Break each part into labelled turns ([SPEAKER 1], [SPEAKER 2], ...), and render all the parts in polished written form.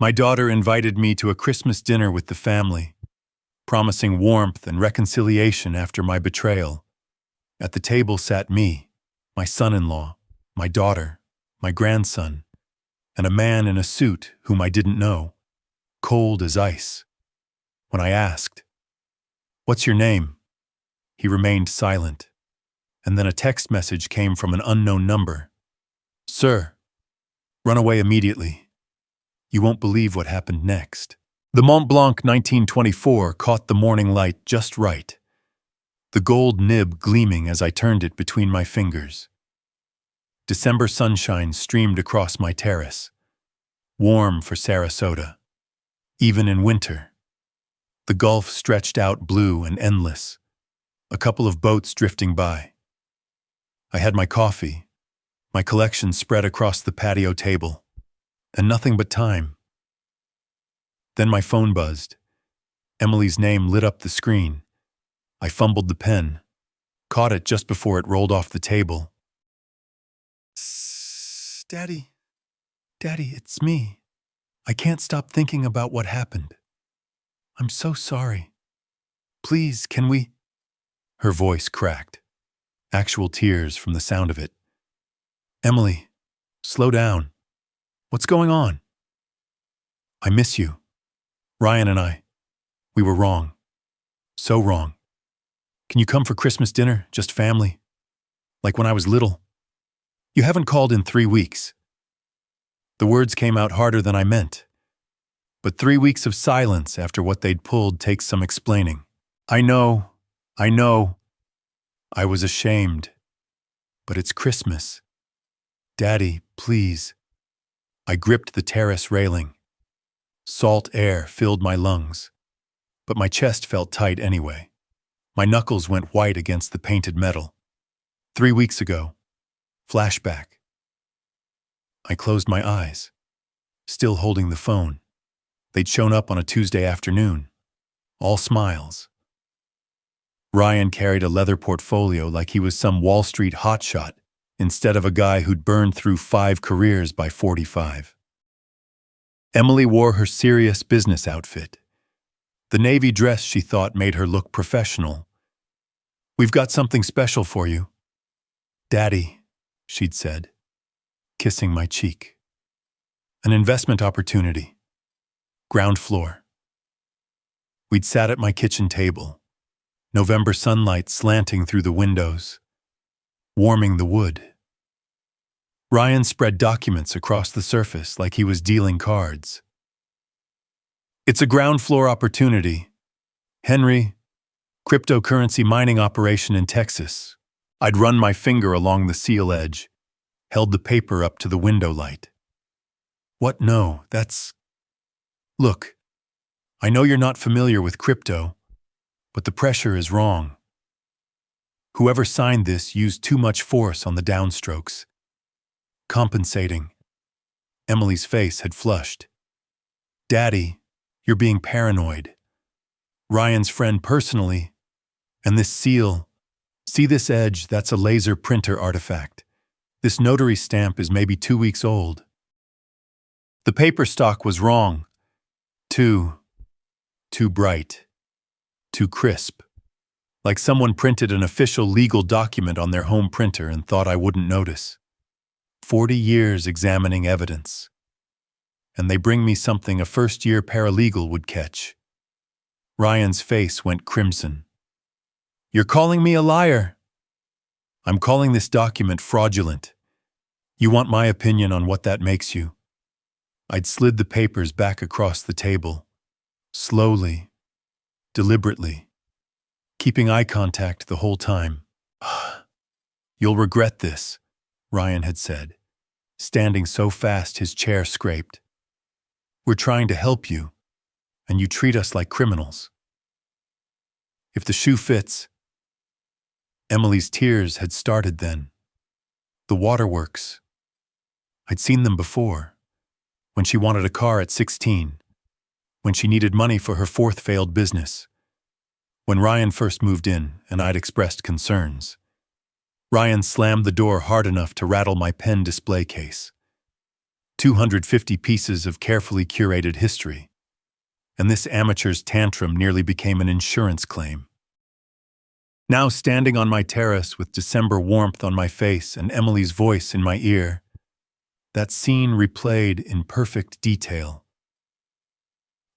[SPEAKER 1] My daughter invited me to a Christmas dinner with the family, promising warmth and reconciliation after my betrayal. At the table sat me, my son-in-law, my daughter, my grandson, and a man in a suit whom I didn't know, cold as ice. When I asked, "What's your name?" he remained silent, and then a text message came from an unknown number. "Sir, run away immediately. You won't believe what happened next." The Mont Blanc 1924 caught the morning light just right, the gold nib gleaming as I turned it between my fingers. December sunshine streamed across my terrace, warm for Sarasota. Even in winter, the Gulf stretched out blue and endless, a couple of boats drifting by. I had my coffee, my collection spread across the patio table, and nothing but time. Then my phone buzzed. Emily's name lit up the screen. I fumbled the pen, caught it just before it rolled off the table. Daddy, it's me. I can't stop thinking about what happened. I'm so sorry. Please, can we? Her voice cracked, actual tears from the sound of it. Emily, slow down. What's going on? I miss you. Ryan and I, we were wrong. So wrong. Can you come for Christmas dinner, just family? Like when I was little? You haven't called in 3 weeks. The words came out harder than I meant. But 3 weeks of silence after what they'd pulled takes some explaining. I know. I was ashamed. But it's Christmas. Daddy, please. I gripped the terrace railing. Salt air filled my lungs, but my chest felt tight anyway. My knuckles went white against the painted metal. 3 weeks ago. Flashback. I closed my eyes, still holding the phone. They'd shown up on a Tuesday afternoon, all smiles. Ryan carried a leather portfolio like he was some Wall Street hotshot instead of a guy who'd burned through 5 careers by 45. Emily wore her serious business outfit, the navy dress she thought made her look professional. "We've got something special for you." "Daddy," she'd said, kissing my cheek. "An investment opportunity. Ground floor." We'd sat at my kitchen table, November sunlight slanting through the windows, warming the wood. Ryan spread documents across the surface like he was dealing cards. "It's a ground floor opportunity. Henry, cryptocurrency mining operation in Texas." I'd run my finger along the seal edge, held the paper up to the window light. "What? No, that's... Look, I know you're not familiar with crypto, but the pressure is wrong. Whoever signed this used too much force on the downstrokes. Compensating." Emily's face had flushed. "Daddy, you're being paranoid. Ryan's friend personally, and this seal... See this edge? That's a laser printer artifact. This notary stamp is maybe 2 weeks old. The paper stock was wrong. Too bright. Too crisp. Like someone printed an official legal document on their home printer and thought I wouldn't notice. 40 years examining evidence. And they bring me something a first-year paralegal would catch." Ryan's face went crimson. "You're calling me a liar." "I'm calling this document fraudulent. You want my opinion on what that makes you?" I'd slid the papers back across the table, slowly, deliberately, keeping eye contact the whole time. "You'll regret this," Ryan had said, standing so fast his chair scraped. "We're trying to help you, and you treat us like criminals. If the shoe fits..." Emily's tears had started then. The waterworks. I'd seen them before, when she wanted a car at 16, when she needed money for her 4th failed business, when Ryan first moved in and I'd expressed concerns. Ryan slammed the door hard enough to rattle my pen display case. 250 pieces of carefully curated history, and this amateur's tantrum nearly became an insurance claim. Now standing on my terrace with December warmth on my face and Emily's voice in my ear, that scene replayed in perfect detail.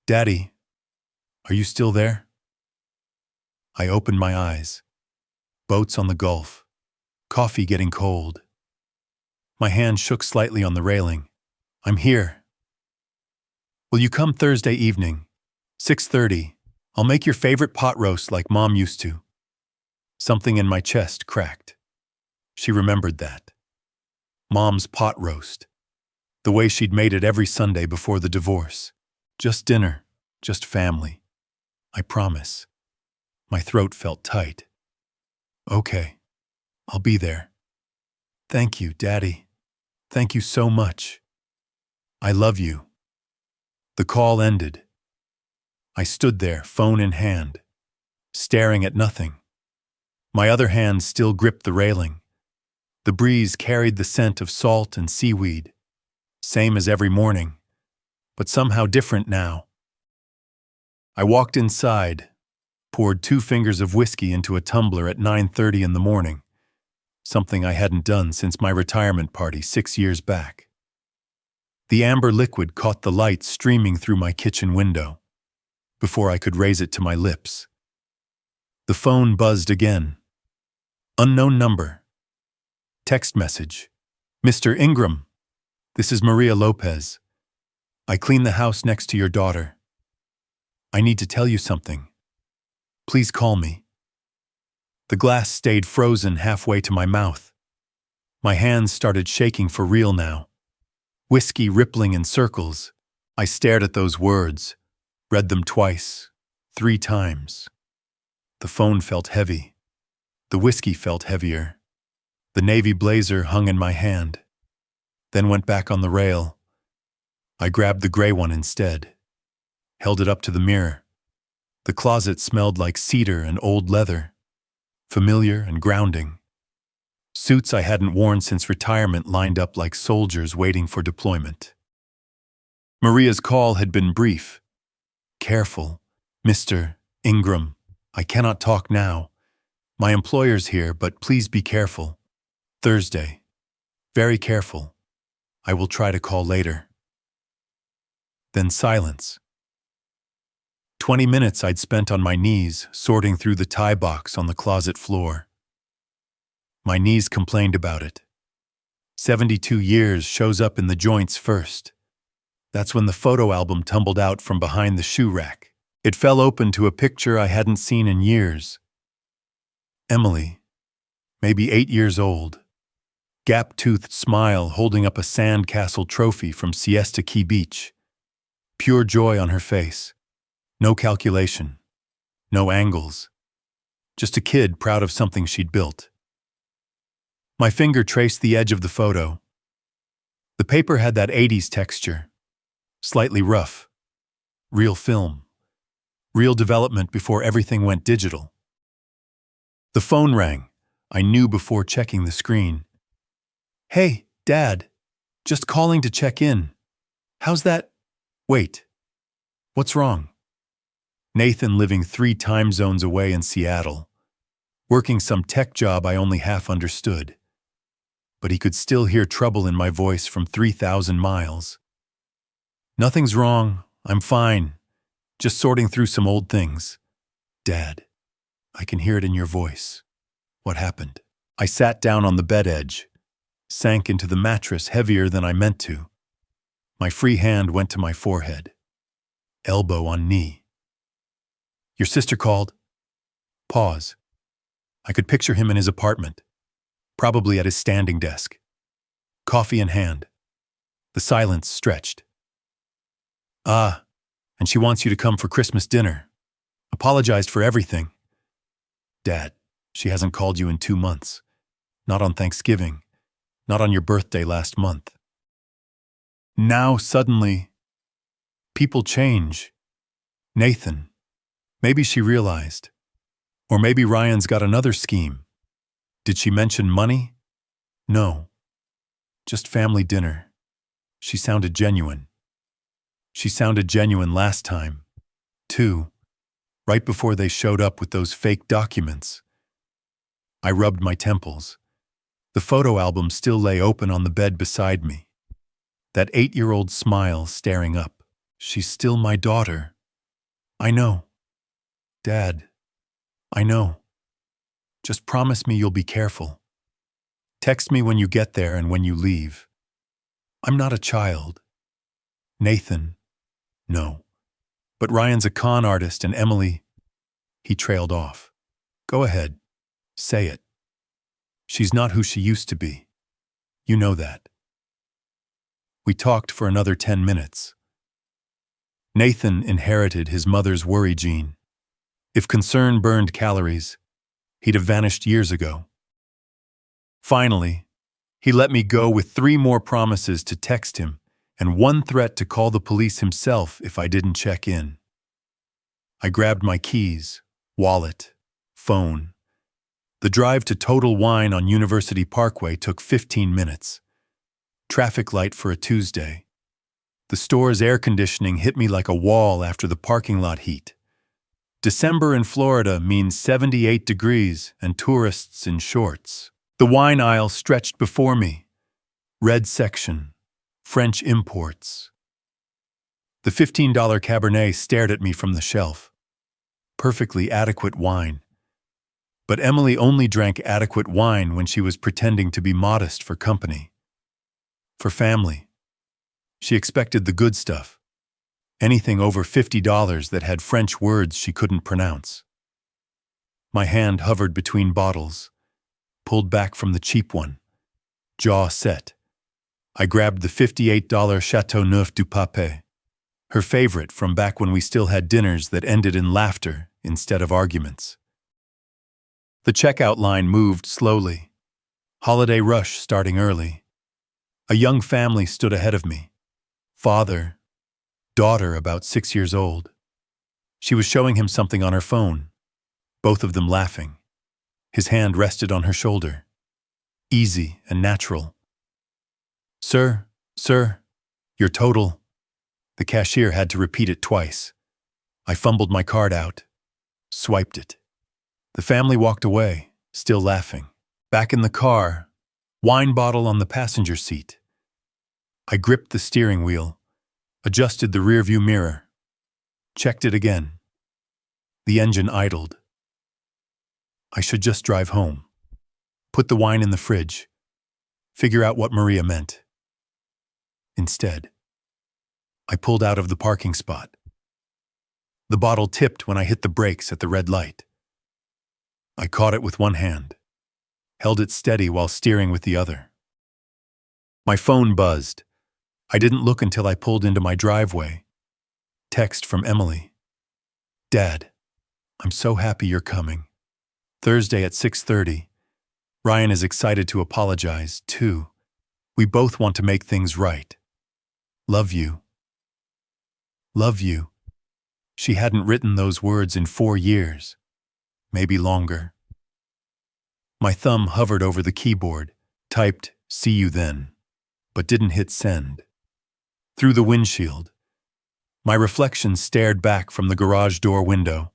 [SPEAKER 1] "Daddy, are you still there?" I opened my eyes. Boats on the Gulf. Coffee getting cold. My hand shook slightly on the railing. "I'm here." "Will you come Thursday evening, 6:30? I'll make your favorite pot roast like Mom used to." Something in my chest cracked. She remembered that. Mom's pot roast. The way she'd made it every Sunday before the divorce. Just dinner, just family. I promise. My throat felt tight. "Okay, I'll be there." "Thank you, Daddy. Thank you so much. I love you." The call ended. I stood there, phone in hand, staring at nothing. My other hand still gripped the railing. The breeze carried the scent of salt and seaweed, same as every morning, but somehow different now. I walked inside, poured 2 fingers of whiskey into a tumbler at 9:30 in the morning, something I hadn't done since my retirement party 6 years back. The amber liquid caught the light streaming through my kitchen window before I could raise it to my lips. The phone buzzed again. Unknown number. Text message. "Mr. Ingram, this is Maria Lopez. I clean the house next to your daughter. I need to tell you something. Please call me." The glass stayed frozen halfway to my mouth. My hands started shaking for real now. Whiskey rippling in circles. I stared at those words, read them twice, 3 times. The phone felt heavy. The whiskey felt heavier. The navy blazer hung in my hand, then went back on the rail. I grabbed the gray one instead, held it up to the mirror. The closet smelled like cedar and old leather, familiar and grounding. Suits I hadn't worn since retirement lined up like soldiers waiting for deployment. Maria's call had been brief. "Careful, Mr. Ingram. I cannot talk now. My employer's here, but please be careful. Thursday. Very careful. I will try to call later." Then silence. 20 minutes I'd spent on my knees, sorting through the tie box on the closet floor. My knees complained about it. 72 years shows up in the joints first. That's when the photo album tumbled out from behind the shoe rack. It fell open to a picture I hadn't seen in years. Emily, maybe 8 years old, gap-toothed smile holding up a sandcastle trophy from Siesta Key Beach. Pure joy on her face. No calculation. No angles. Just a kid proud of something she'd built. My finger traced the edge of the photo. The paper had that 80s texture. Slightly rough. Real film. Real development before everything went digital. The phone rang. I knew before checking the screen. "Hey, Dad. Just calling to check in. How's that? Wait. What's wrong?" Nathan living 3 time zones away in Seattle, working some tech job I only half understood. But he could still hear trouble in my voice from 3,000 miles. "Nothing's wrong. I'm fine. Just sorting through some old things." "Dad, I can hear it in your voice. What happened?" I sat down on the bed edge, sank into the mattress heavier than I meant to. My free hand went to my forehead, elbow on knee. "Your sister called." Pause. I could picture him in his apartment, probably at his standing desk, coffee in hand. The silence stretched. "Ah, and she wants you to come for Christmas dinner. Apologized for everything." "Dad, she hasn't called you in 2 months. Not on Thanksgiving. Not on your birthday last month." Now, suddenly, people change. Nathan. Maybe she realized. Or maybe Ryan's got another scheme. Did she mention money? No. Just family dinner. She sounded genuine. She sounded genuine last time, too, right before they showed up with those fake documents. I rubbed my temples. The photo album still lay open on the bed beside me. That 8-year-old smile staring up. She's still my daughter. I know. Dad, I know. Just promise me you'll be careful. Text me when you get there and when you leave. I'm not a child. Nathan, no. But Ryan's a con artist and Emily, he trailed off. Go ahead. Say it. She's not who she used to be. You know that. We talked for another 10 minutes. Nathan inherited his mother's worry gene. If concern burned calories, he'd have vanished years ago. Finally, he let me go with 3 more promises to text him and 1 threat to call the police himself if I didn't check in. I grabbed my keys, wallet, phone. The drive to Total Wine on University Parkway took 15 minutes. Traffic light for a Tuesday. The store's air conditioning hit me like a wall after the parking lot heat. December in Florida means 78 degrees and tourists in shorts. The wine aisle stretched before me. Red section. French imports. The $15 Cabernet stared at me from the shelf. Perfectly adequate wine. But Emily only drank adequate wine when she was pretending to be modest for company. For family. She expected the good stuff. Anything over $50 that had French words she couldn't pronounce. My hand hovered between bottles, pulled back from the cheap one. Jaw set. I grabbed the $58 Chateauneuf du Pape, her favorite from back when we still had dinners that ended in laughter instead of arguments. The checkout line moved slowly. Holiday rush starting early. A young family stood ahead of me. Father, daughter about 6 years old. She was showing him something on her phone, both of them laughing. His hand rested on her shoulder. Easy and natural. Sir, your total. The cashier had to repeat it twice. I fumbled my card out, swiped it. The family walked away, still laughing. Back in the car, wine bottle on the passenger seat. I gripped the steering wheel, adjusted the rearview mirror, checked it again. The engine idled. I should just drive home. Put the wine in the fridge. Figure out what Maria meant. Instead, I pulled out of the parking spot. The bottle tipped when I hit the brakes at the red light. I caught it with one hand, held it steady while steering with the other. My phone buzzed. I didn't look until I pulled into my driveway. Text from Emily. Dad, I'm so happy you're coming. Thursday at 6:30. Ryan is excited to apologize, too. We both want to make things right. Love you. Love you. She hadn't written those words in 4 years. Maybe longer. My thumb hovered over the keyboard, typed, "See you then," but didn't hit send. Through the windshield, my reflection stared back from the garage door window.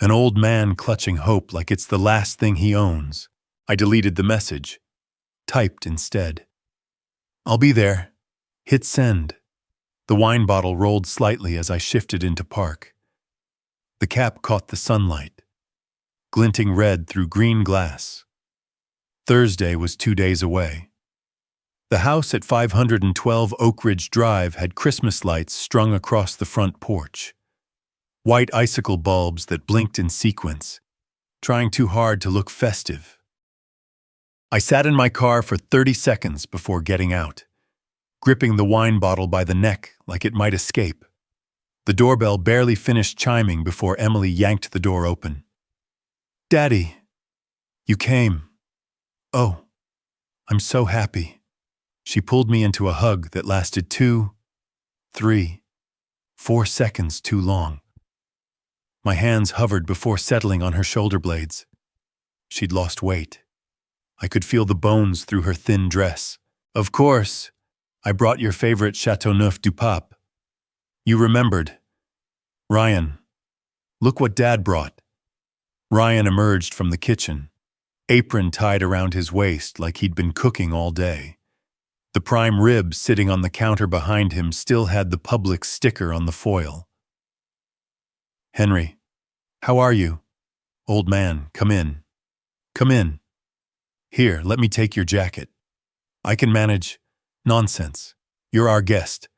[SPEAKER 1] An old man clutching hope like it's the last thing he owns. I deleted the message, typed instead. I'll be there. Hit send. The wine bottle rolled slightly as I shifted into park. The cap caught the sunlight, glinting red through green glass. Thursday was 2 days away. The house at 512 Oak Ridge Drive had Christmas lights strung across the front porch. White icicle bulbs that blinked in sequence, trying too hard to look festive. I sat in my car for 30 seconds before getting out, gripping the wine bottle by the neck like it might escape. The doorbell barely finished chiming before Emily yanked the door open. Daddy, you came. Oh, I'm so happy. She pulled me into a hug that lasted 2, 3, 4 seconds too long. My hands hovered before settling on her shoulder blades. She'd lost weight. I could feel the bones through her thin dress. Of course, I brought your favorite Chateauneuf du Pape. You remembered. Ryan, look what Dad brought. Ryan emerged from the kitchen, apron tied around his waist like he'd been cooking all day. The prime rib sitting on the counter behind him still had the Publix sticker on the foil. Henry, how are you? Old man, come in. Come in. Here, let me take your jacket. I can manage. Nonsense. You're our guest.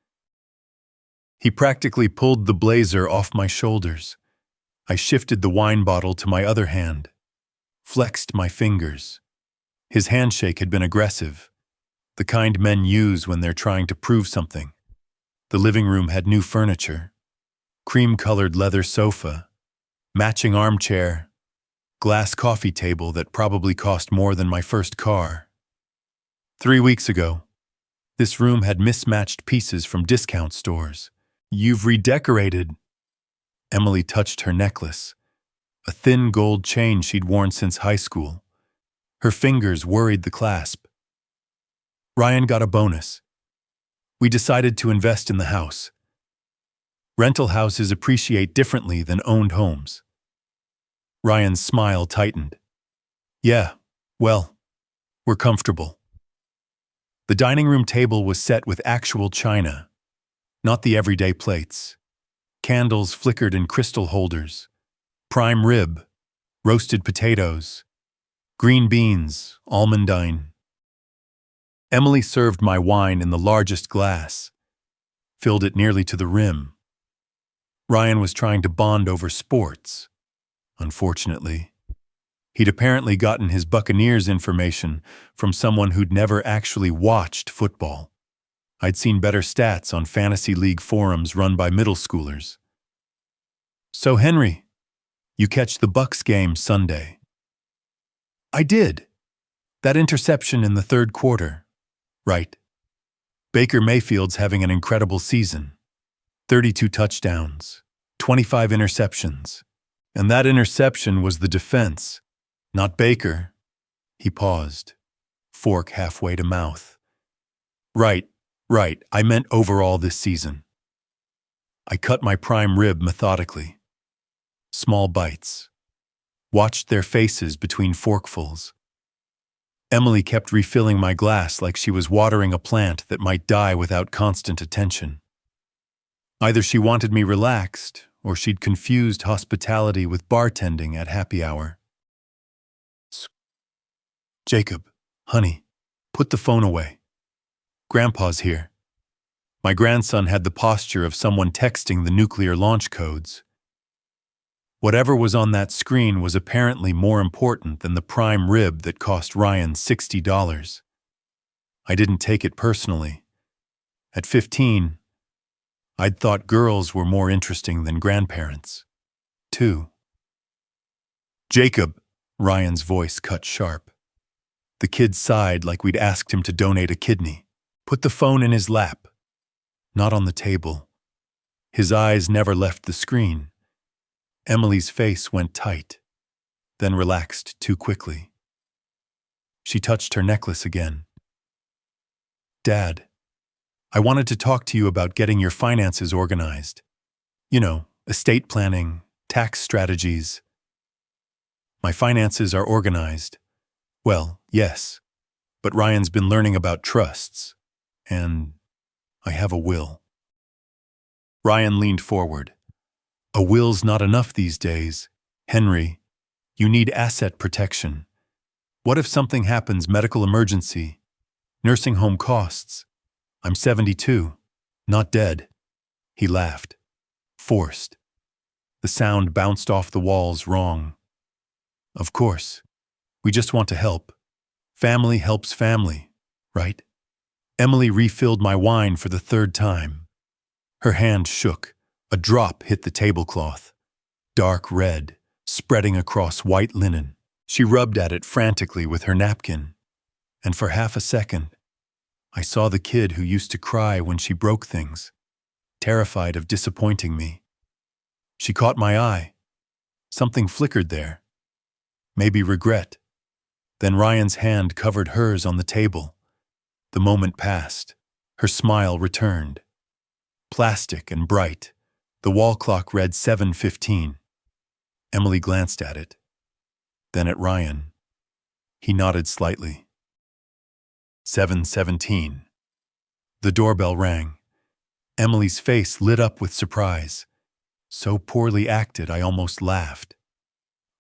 [SPEAKER 1] He practically pulled the blazer off my shoulders. I shifted the wine bottle to my other hand, flexed my fingers. His handshake had been aggressive, the kind men use when they're trying to prove something. The living room had new furniture, cream-colored leather sofa, matching armchair, glass coffee table that probably cost more than my first car. 3 weeks ago, this room had mismatched pieces from discount stores. You've redecorated. Emily touched her necklace, a thin gold chain she'd worn since high school. Her fingers worried the clasp. Ryan got a bonus. We decided to invest in the house. Rental houses appreciate differently than owned homes. Ryan's smile tightened. Yeah, well, we're comfortable. The dining room table was set with actual china, not the everyday plates. Candles flickered in crystal holders. Prime rib, roasted potatoes, green beans, almondine. Emily served my wine in the largest glass, filled it nearly to the rim. Ryan was trying to bond over sports, unfortunately. He'd apparently gotten his Buccaneers information from someone who'd never actually watched football. I'd seen better stats on fantasy league forums run by middle schoolers. So, Henry, you catch the Bucs game Sunday. I did. That interception in the third quarter. Right. Baker Mayfield's having an incredible season. 32 touchdowns, 25 interceptions. And that interception was the defense, not Baker. He paused, fork halfway to mouth. Right. I meant overall this season. I cut my prime rib methodically. Small bites. Watched their faces between forkfuls. Emily kept refilling my glass like she was watering a plant that might die without constant attention. Either she wanted me relaxed, or she'd confused hospitality with bartending at happy hour. Jacob, honey, put the phone away. Grandpa's here. My grandson had the posture of someone texting the nuclear launch codes. Whatever was on that screen was apparently more important than the prime rib that cost Ryan $60. I didn't take it personally. At 15, I'd thought girls were more interesting than grandparents, too. Jacob, Ryan's voice cut sharp. The kid sighed like we'd asked him to donate a kidney. Put the phone in his lap, not on the table. His eyes never left the screen. Emily's face went tight, then relaxed too quickly. She touched her necklace again. Dad, I wanted to talk to you about getting your finances organized. You know, estate planning, tax strategies. My finances are organized. Well, yes, but Ryan's been learning about trusts, and I have a will. Ryan leaned forward. A will's not enough these days. Henry, you need asset protection. What if something happens, medical emergency, nursing home costs? I'm 72, not dead. He laughed, forced. The sound bounced off the walls wrong. Of course, we just want to help. Family helps family, right? Emily refilled my wine for the third time. Her hand shook. A drop hit the tablecloth, dark red, spreading across white linen. She rubbed at it frantically with her napkin, and for half a second, I saw the kid who used to cry when she broke things, terrified of disappointing me. She caught my eye. Something flickered there. Maybe regret. Then Ryan's hand covered hers on the table. The moment passed. Her smile returned. Plastic and bright. The wall clock read 7:15. Emily glanced at it, then at Ryan. He nodded slightly. 7:17. The doorbell rang. Emily's face lit up with surprise. So poorly acted, I almost laughed.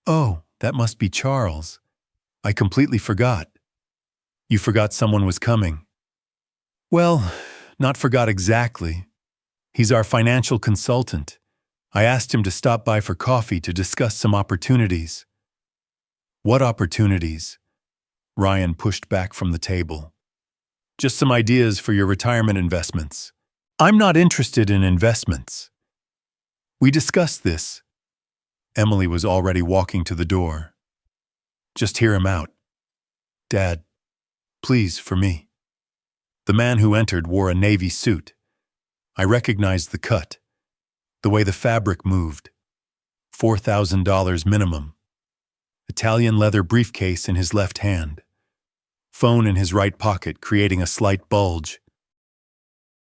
[SPEAKER 1] "Oh, that must be Charles. I completely forgot." "You forgot someone was coming?" "Well, not forgot exactly. He's our financial consultant. I asked him to stop by for coffee to discuss some opportunities." "What opportunities?" Ryan pushed back from the table. "Just some ideas for your retirement investments." "I'm not interested in investments." "We discussed this." Emily was already walking to the door. "Just hear him out." "Dad, please, for me." The man who entered wore a navy suit. I recognized the cut, the way the fabric moved. $4,000 minimum. Italian leather briefcase in his left hand. Phone in his right pocket, creating a slight bulge.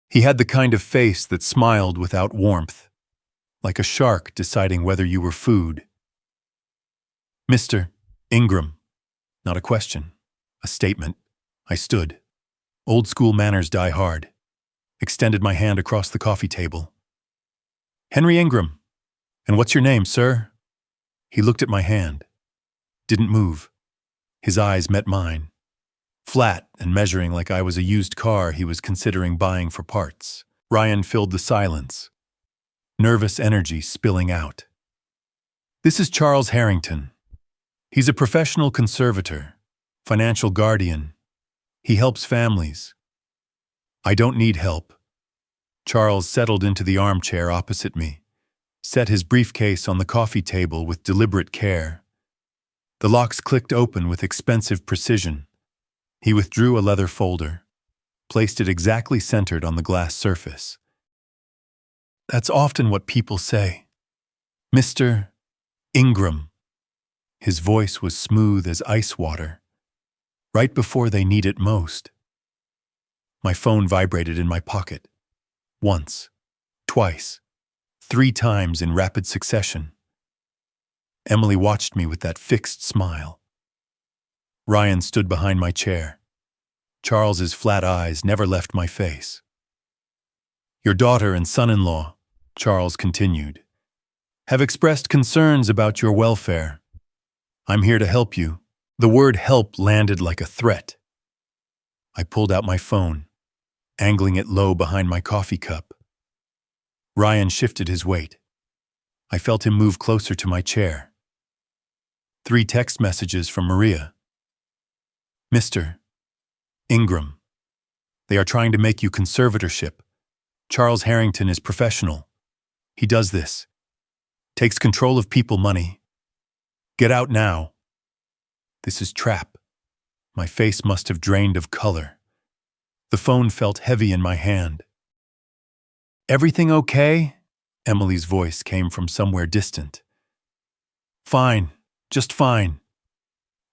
[SPEAKER 1] He had the kind of face that smiled without warmth, like a shark deciding whether you were food. "Mr. Ingram." Not a question, a statement. I stood. Old school manners die hard. Extended my hand across the coffee table. "Henry Ingram. And what's your name, sir?" He looked at my hand. Didn't move. His eyes met mine. Flat and measuring like I was a used car he was considering buying for parts. Ryan filled the silence. Nervous energy spilling out. "This is Charles Harrington. He's a professional conservator, financial guardian. He helps families." "I don't need help." Charles settled into the armchair opposite me, set his briefcase on the coffee table with deliberate care. The locks clicked open with expensive precision. He withdrew a leather folder, placed it exactly centered on the glass surface. "That's often what people say. Mr. Ingram." His voice was smooth as ice water, right before they need it most. My phone vibrated in my pocket. Once, twice, 3 times in rapid succession. Emily watched me with that fixed smile. Ryan stood behind my chair. Charles's flat eyes never left my face. "Your daughter and son-in-law," Charles continued, "have expressed concerns about your welfare. I'm here to help you." The word help landed like a threat. I pulled out my phone, angling it low behind my coffee cup. Ryan shifted his weight. I felt him move closer to my chair. 3 text messages from Maria. "Mr. Ingram, they are trying to make you conservatorship. Charles Harrington is professional. He does this. Takes control of people money. Get out now." This is trap. My face must have drained of color. The phone felt heavy in my hand. "Everything okay?" Emily's voice came from somewhere distant. "Fine, just fine."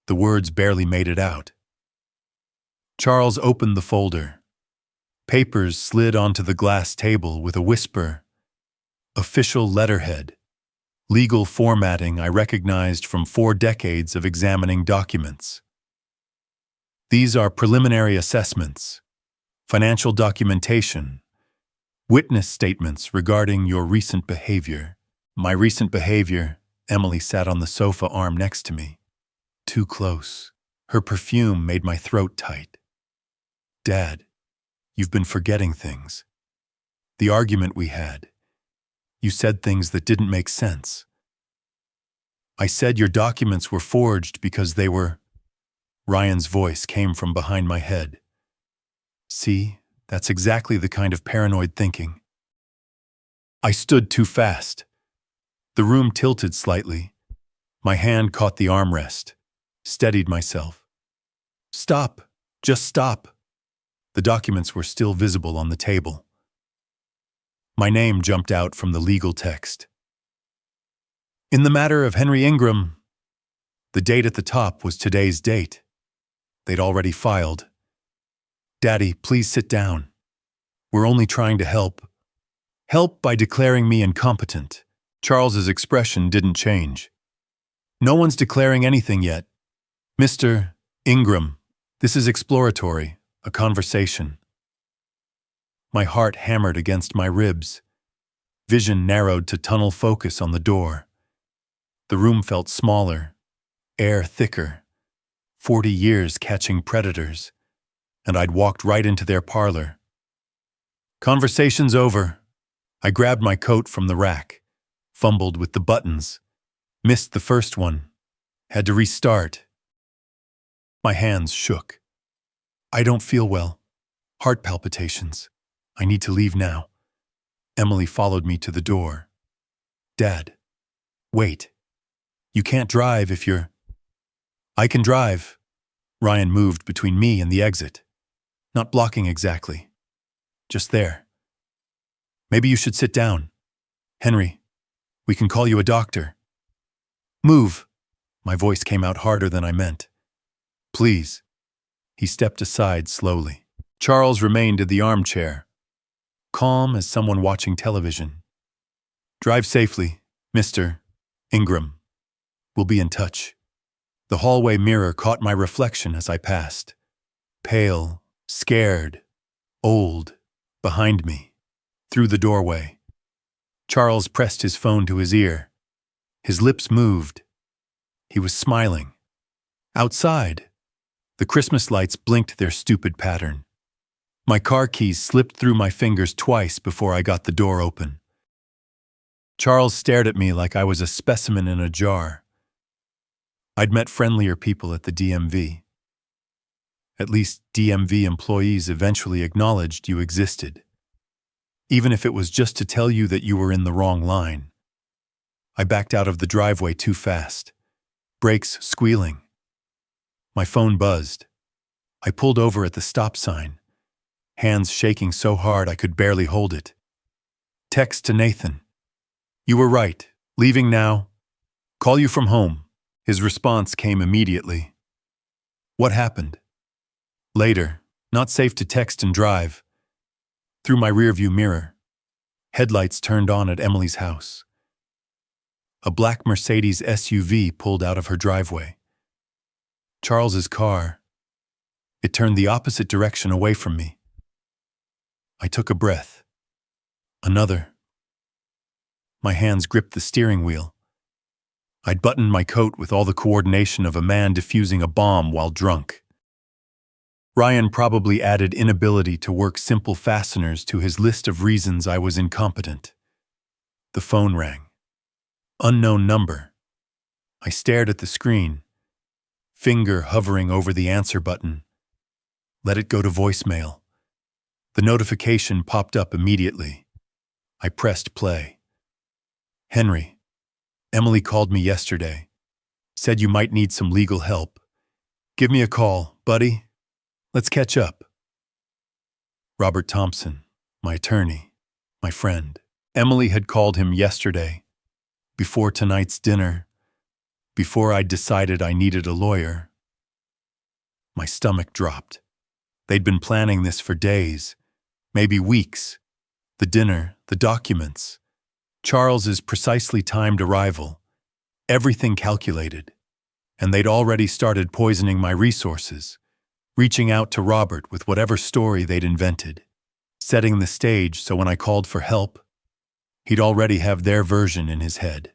[SPEAKER 1] The words barely made it out. Charles opened the folder. Papers slid onto the glass table with a whisper. Official letterhead. Legal formatting I recognized from 4 decades of examining documents. "These are preliminary assessments, financial documentation, witness statements regarding your recent behavior." My recent behavior. Emily sat on the sofa arm next to me. Too close. Her perfume made my throat tight. "Dad, you've been forgetting things. The argument we had. You said things that didn't make sense." "I said your documents were forged because they were..." Ryan's voice came from behind my head. "See, that's exactly the kind of paranoid thinking." I stood too fast. The room tilted slightly. My hand caught the armrest, steadied myself. "Stop, just stop." The documents were still visible on the table. My name jumped out from the legal text. "In the matter of Henry Ingram." The date at the top was today's date. They'd already filed. "Daddy, please sit down." We're only trying to help. Help by declaring me incompetent. Charles's expression didn't change. No one's declaring anything yet. Mr. Ingram, this is exploratory, a conversation. My heart hammered against my ribs. Vision narrowed to tunnel focus on the door. The room felt smaller, air thicker. 40 years catching predators, and I'd walked right into their parlor. Conversation's over. I grabbed my coat from the rack, fumbled with the buttons, missed the first one, had to restart. My hands shook. I don't feel well. Heart palpitations. I need to leave now. Emily followed me to the door. Dad, wait. You can't drive if you're... I can drive. Ryan moved between me and the exit. Not blocking exactly. Just there. Maybe you should sit down. Henry, we can call you a doctor. Move. My voice came out harder than I meant. Please. He stepped aside slowly. Charles remained in the armchair, calm as someone watching television. Drive safely, Mr. Ingram. We'll be in touch. The hallway mirror caught my reflection as I passed. Pale, scared, old, behind me, through the doorway. Charles pressed his phone to his ear. His lips moved. He was smiling. Outside, the Christmas lights blinked their stupid pattern. My car keys slipped through my fingers twice before I got the door open. Charles stared at me like I was a specimen in a jar. I'd met friendlier people at the DMV. At least DMV employees eventually acknowledged you existed, even if it was just to tell you that you were in the wrong line. I backed out of the driveway too fast, brakes squealing. My phone buzzed. I pulled over at the stop sign, hands shaking so hard I could barely hold it. Text to Nathan. You were right. Leaving now. Call you from home. His response came immediately. What happened? Later. Not safe to text and drive. Through my rearview mirror. Headlights turned on at Emily's house. A black Mercedes SUV pulled out of her driveway. Charles's car. It turned the opposite direction away from me. I took a breath. Another. My hands gripped the steering wheel. I'd buttoned my coat with all the coordination of a man defusing a bomb while drunk. Ryan probably added inability to work simple fasteners to his list of reasons I was incompetent. The phone rang. Unknown number. I stared at the screen, finger hovering over the answer button. Let it go to voicemail. The notification popped up immediately. I pressed play. Henry. Emily called me yesterday. Said you might need some legal help. Give me a call, buddy. Let's catch up. Robert Thompson, my attorney, my friend. Emily had called him yesterday, before tonight's dinner, before I'd decided I needed a lawyer. My stomach dropped. They'd been planning this for days, maybe weeks. The dinner, the documents, Charles's precisely timed arrival, everything calculated. And they'd already started poisoning my resources, reaching out to Robert with whatever story they'd invented, setting the stage so when I called for help, he'd already have their version in his head.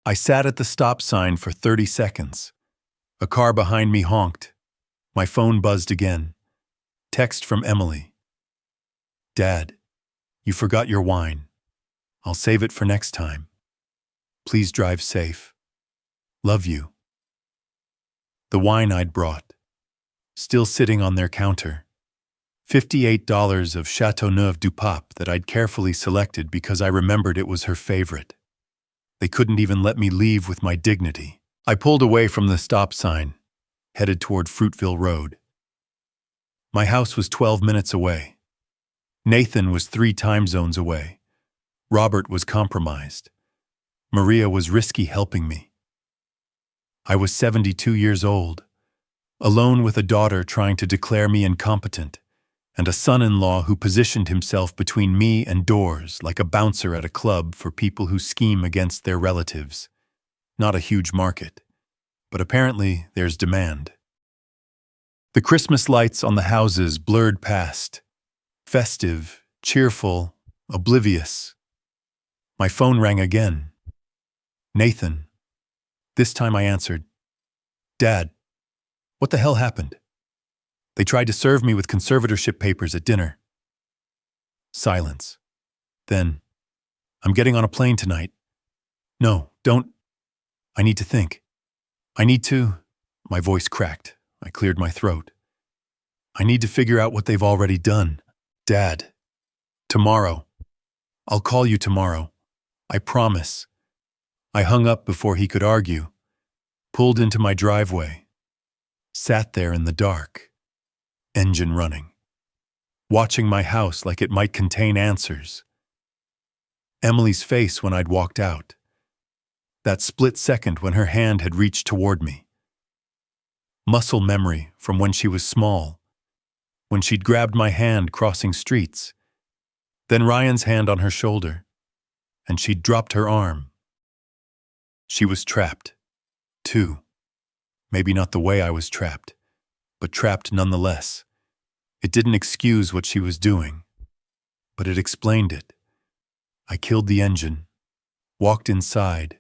[SPEAKER 1] I sat at the stop sign for 30 seconds. A car behind me honked. My phone buzzed again. Text from Emily. Dad, you forgot your wine. I'll save it for next time. Please drive safe. Love you. The wine I'd brought, still sitting on their counter. $58 of Chateauneuf du Pape that I'd carefully selected because I remembered it was her favorite. They couldn't even let me leave with my dignity. I pulled away from the stop sign, headed toward Fruitville Road. My house was 12 minutes away. Nathan was 3 time zones away. Robert was compromised. Maria was risky helping me. I was 72 years old, alone with a daughter trying to declare me incompetent, and a son-in-law who positioned himself between me and doors like a bouncer at a club for people who scheme against their relatives. Not a huge market, but apparently there's demand. The Christmas lights on the houses blurred past, festive, cheerful, oblivious. My phone rang again. Nathan. This time I answered. Dad, what the hell happened? They tried to serve me with conservatorship papers at dinner. Silence. Then, I'm getting on a plane tonight. No, don't. I need to think. I need to. My voice cracked. I cleared my throat. I need to figure out what they've already done. Dad. Tomorrow. I'll call you tomorrow. I promise. I hung up before he could argue, pulled into my driveway, sat there in the dark, engine running, watching my house like it might contain answers. Emily's face when I'd walked out. That split second when her hand had reached toward me. Muscle memory from when she was small, when she'd grabbed my hand crossing streets, then Ryan's hand on her shoulder, and she'd dropped her arm. She was trapped, too. Maybe not the way I was trapped, but trapped nonetheless. It didn't excuse what she was doing, but it explained it. I killed the engine, walked inside,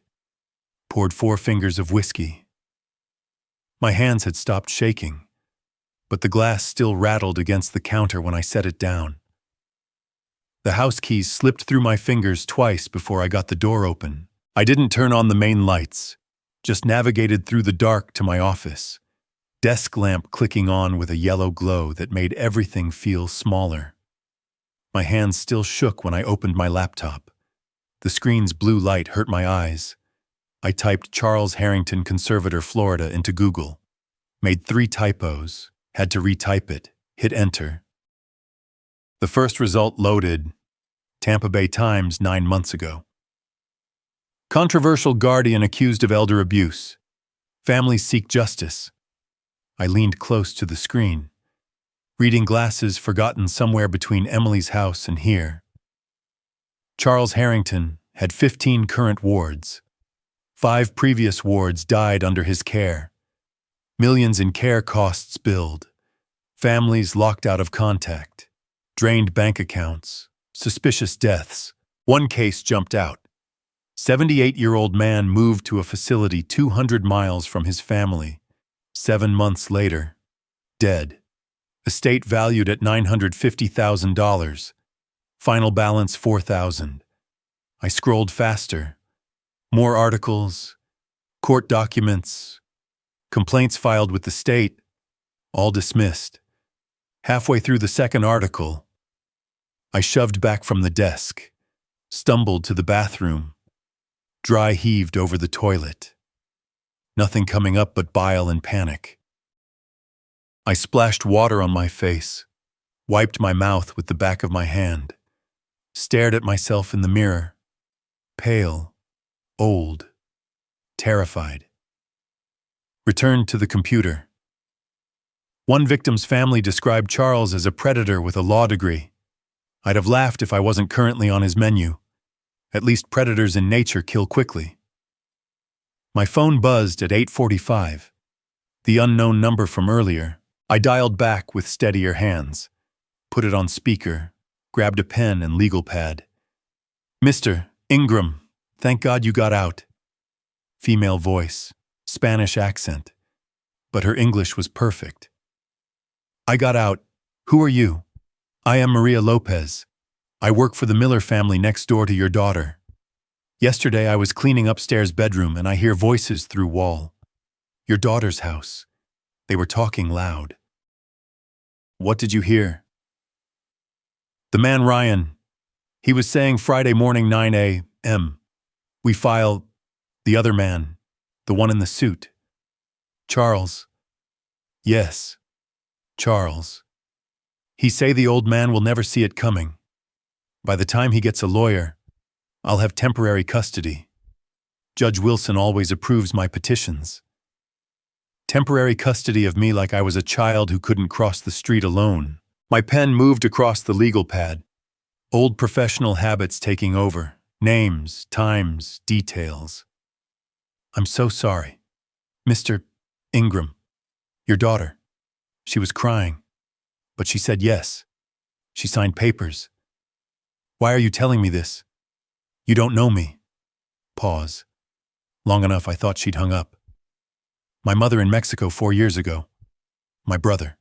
[SPEAKER 1] poured 4 fingers of whiskey. My hands had stopped shaking, but the glass still rattled against the counter when I set it down. The house keys slipped through my fingers twice before I got the door open. I didn't turn on the main lights, just navigated through the dark to my office, desk lamp clicking on with a yellow glow that made everything feel smaller. My hands still shook when I opened my laptop. The screen's blue light hurt my eyes. I typed Charles Harrington, Conservator, Florida into Google, made 3 typos, had to retype it, hit enter. The first result loaded, Tampa Bay Times 9 months ago. Controversial guardian accused of elder abuse. Families seek justice. I leaned close to the screen. Reading glasses forgotten somewhere between Emily's house and here. Charles Harrington had 15 current wards. 5 previous wards died under his care. Millions in care costs billed. Families locked out of contact. Drained bank accounts. Suspicious deaths. One case jumped out. 78-year-old man moved to a facility 200 miles from his family. 7 months later, dead. Estate valued at $950,000. Final balance $4,000. I scrolled faster. More articles, court documents, complaints filed with the state, all dismissed. Halfway through the second article, I shoved back from the desk, stumbled to the bathroom. Dry heaved over the toilet. Nothing coming up but bile and panic. I splashed water on my face, wiped my mouth with the back of my hand, stared at myself in the mirror, pale, old, terrified. Returned to the computer. One victim's family described Charles as a predator with a law degree. I'd have laughed if I wasn't currently on his menu. At least predators in nature kill quickly. My phone buzzed at 8:45. The unknown number from earlier. I dialed back with steadier hands, put it on speaker, grabbed a pen and legal pad. Mr. Ingram, thank God you got out. Female voice, Spanish accent, but her English was perfect. I got out. Who are you? I am Maria Lopez. I work for the Miller family next door to your daughter. Yesterday I was cleaning upstairs bedroom and I hear voices through wall. Your daughter's house. They were talking loud. What did you hear? The man Ryan. He was saying Friday morning 9 a.m. We file. The other man. The one in the suit. Charles. Yes. Charles. He say the old man will never see it coming. By the time he gets a lawyer, I'll have temporary custody. Judge Wilson always approves my petitions. Temporary custody of me like I was a child who couldn't cross the street alone. My pen moved across the legal pad, old professional habits taking over, names, times, details. I'm so sorry. Mr. Ingram, your daughter. She was crying, but she said yes. She signed papers. Why are you telling me this? You don't know me. Pause. Long enough I thought she'd hung up. My mother in Mexico 4 years ago. My brother.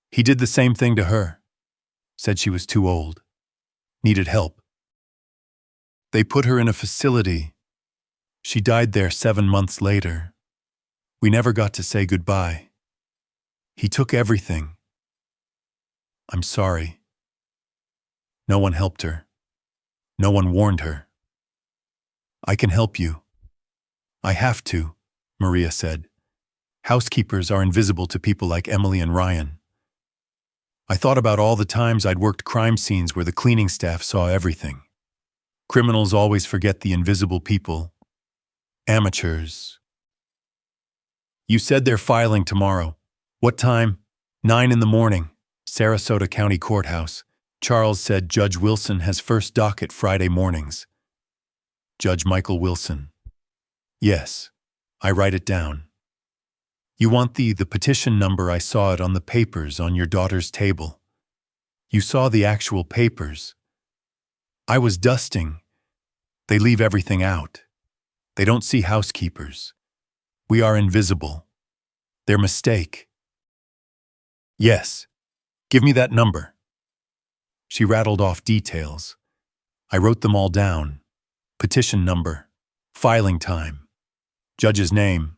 [SPEAKER 1] He did the same thing to her. Said she was too old. Needed help. They put her in a facility. She died there 7 months later. We never got to say goodbye. He took everything. I'm sorry. No one helped her. No one warned her. I can help you. I have to, Maria said. Housekeepers are invisible to people like Emily and Ryan. I thought about all the times I'd worked crime scenes where the cleaning staff saw everything. Criminals always forget the invisible people. Amateurs. You said they're filing tomorrow. What time? 9 in the morning. Sarasota County Courthouse. Charles said Judge Wilson has first docket Friday mornings. Judge Michael Wilson. Yes. I write it down. You want the petition number? I saw it on the papers on your daughter's table. You saw the actual papers. I was dusting. They leave everything out. They don't see housekeepers. We are invisible. Their mistake. Yes. Give me that number. She rattled off details. I wrote them all down. Petition number. Filing time. Judge's name.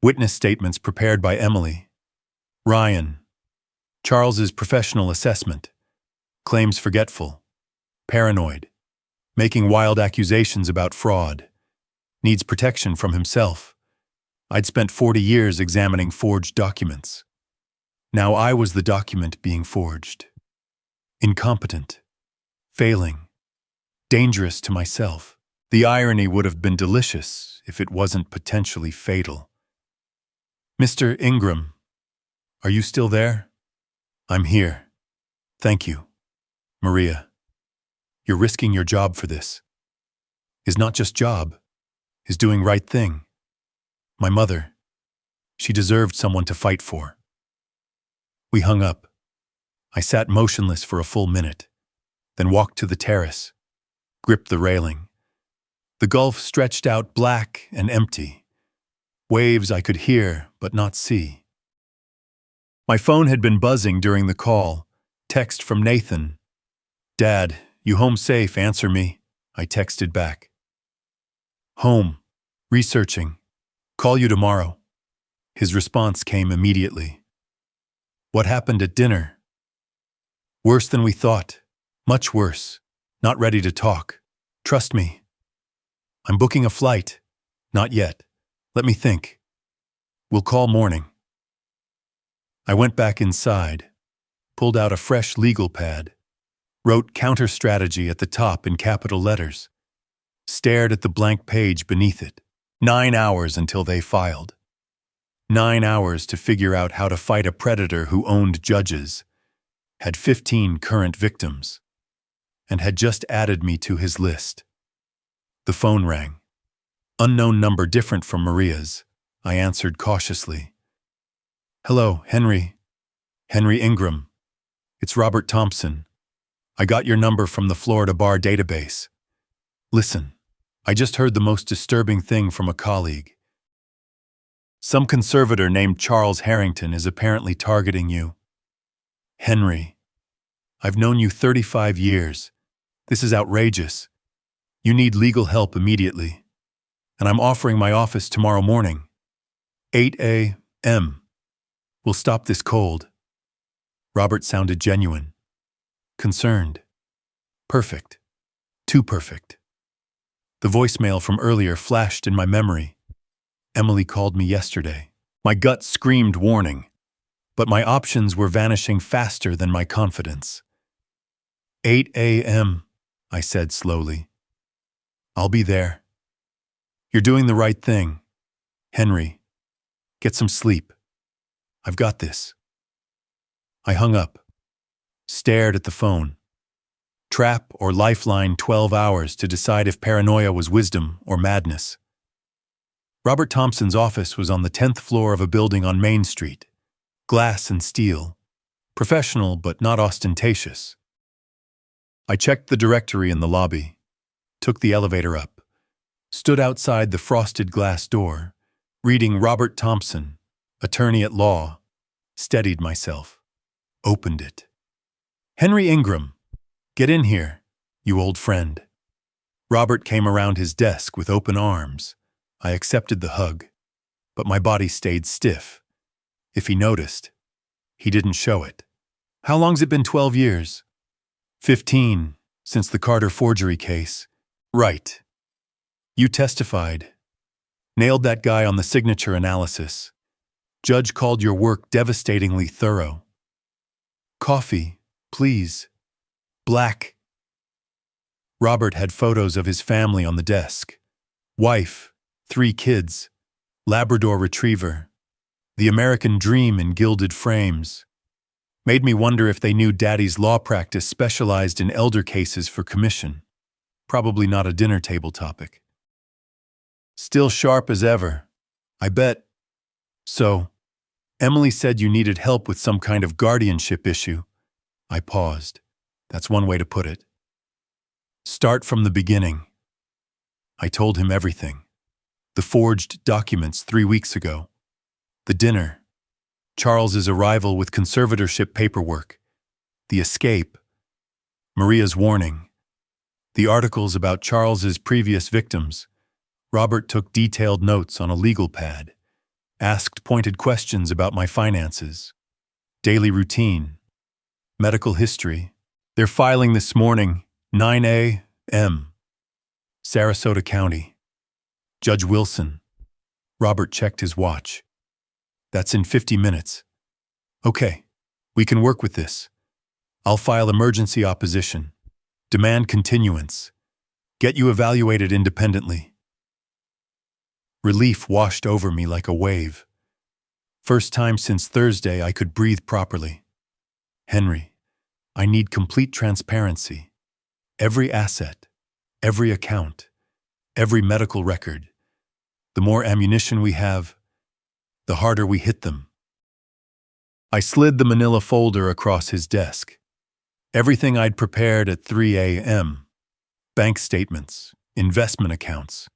[SPEAKER 1] Witness statements prepared by Emily. Ryan. Charles's professional assessment. Claims forgetful. Paranoid. Making wild accusations about fraud. Needs protection from himself. I'd spent 40 years examining forged documents. Now I was the document being forged. Incompetent. Failing. Dangerous to myself. The irony would have been delicious if it wasn't potentially fatal. Mr. Ingram, are you still there? I'm here. Thank you. Maria, you're risking your job for this. Is not just job, is doing right thing. My mother, she deserved someone to fight for. We hung up. I sat motionless for a full minute, then walked to the terrace, gripped the railing. The Gulf stretched out black and empty. Waves I could hear but not see. My phone had been buzzing during the call. Text from Nathan. Dad, you home safe, answer me. I texted back. Home. Researching. Call you tomorrow. His response came immediately. What happened at dinner? Worse than we thought. Much worse. Not ready to talk. Trust me. I'm booking a flight. Not yet. Let me think. We'll call morning. I went back inside, pulled out a fresh legal pad, wrote counter strategy at the top in capital letters, stared at the blank page beneath it. 9 hours until they filed. 9 hours to figure out how to fight a predator who owned judges, had 15 current victims, and had just added me to his list. The phone rang. Unknown number different from Maria's. I answered cautiously. Hello, Henry. Henry Ingram. It's Robert Thompson. I got your number from the Florida Bar database. Listen, I just heard the most disturbing thing from a colleague. Some conservator named Charles Harrington is apparently targeting you. Henry, I've known you 35 years. This is outrageous. You need legal help immediately. And I'm offering my office tomorrow morning. 8 a.m. We'll stop this cold. Robert sounded genuine. Concerned. Perfect. Too perfect. The voicemail from earlier flashed in my memory. Emily called me yesterday. My gut screamed warning, but my options were vanishing faster than my confidence. 8 a.m., I said slowly. I'll be there. You're doing the right thing. Henry, get some sleep. I've got this. I hung up. Stared at the phone. Trap or lifeline 12 hours to decide if paranoia was wisdom or madness. Robert Thompson's office was on the 10th floor of a building on Main Street. Glass and steel. Professional but not ostentatious. I checked the directory in the lobby, took the elevator up, stood outside the frosted glass door, reading Robert Thompson, attorney at law, steadied myself, opened it. Henry Ingram, get in here, you old friend. Robert came around his desk with open arms. I accepted the hug, but my body stayed stiff. If he noticed, he didn't show it. How long's it been? 12 years? 15, since the Carter forgery case. Right. You testified. Nailed that guy on the signature analysis. Judge called your work devastatingly thorough. Coffee, please. Black. Robert had photos of his family on the desk. Wife, 3 kids, Labrador retriever, the American dream in gilded frames. Made me wonder if they knew Daddy's law practice specialized in elder cases for commission. Probably not a dinner table topic. Still sharp as ever, I bet. So, Emily said you needed help with some kind of guardianship issue. I paused. That's one way to put it. Start from the beginning. I told him everything. The forged documents 3 weeks ago. The dinner. Charles's arrival with conservatorship paperwork. The escape. Maria's warning. The articles about Charles's previous victims. Robert took detailed notes on a legal pad. Asked pointed questions about my finances. Daily routine. Medical history. They're filing this morning, 9 a.m. Sarasota County. Judge Wilson. Robert checked his watch. That's in 50 minutes. Okay, we can work with this. I'll file emergency opposition. Demand continuance. Get you evaluated independently. Relief washed over me like a wave. First time since Thursday I could breathe properly. Henry, I need complete transparency. Every asset, every account, every medical record. The more ammunition we have, the harder we hit them. I slid the manila folder across his desk. Everything I'd prepared at 3 a.m. Bank statements, investment accounts,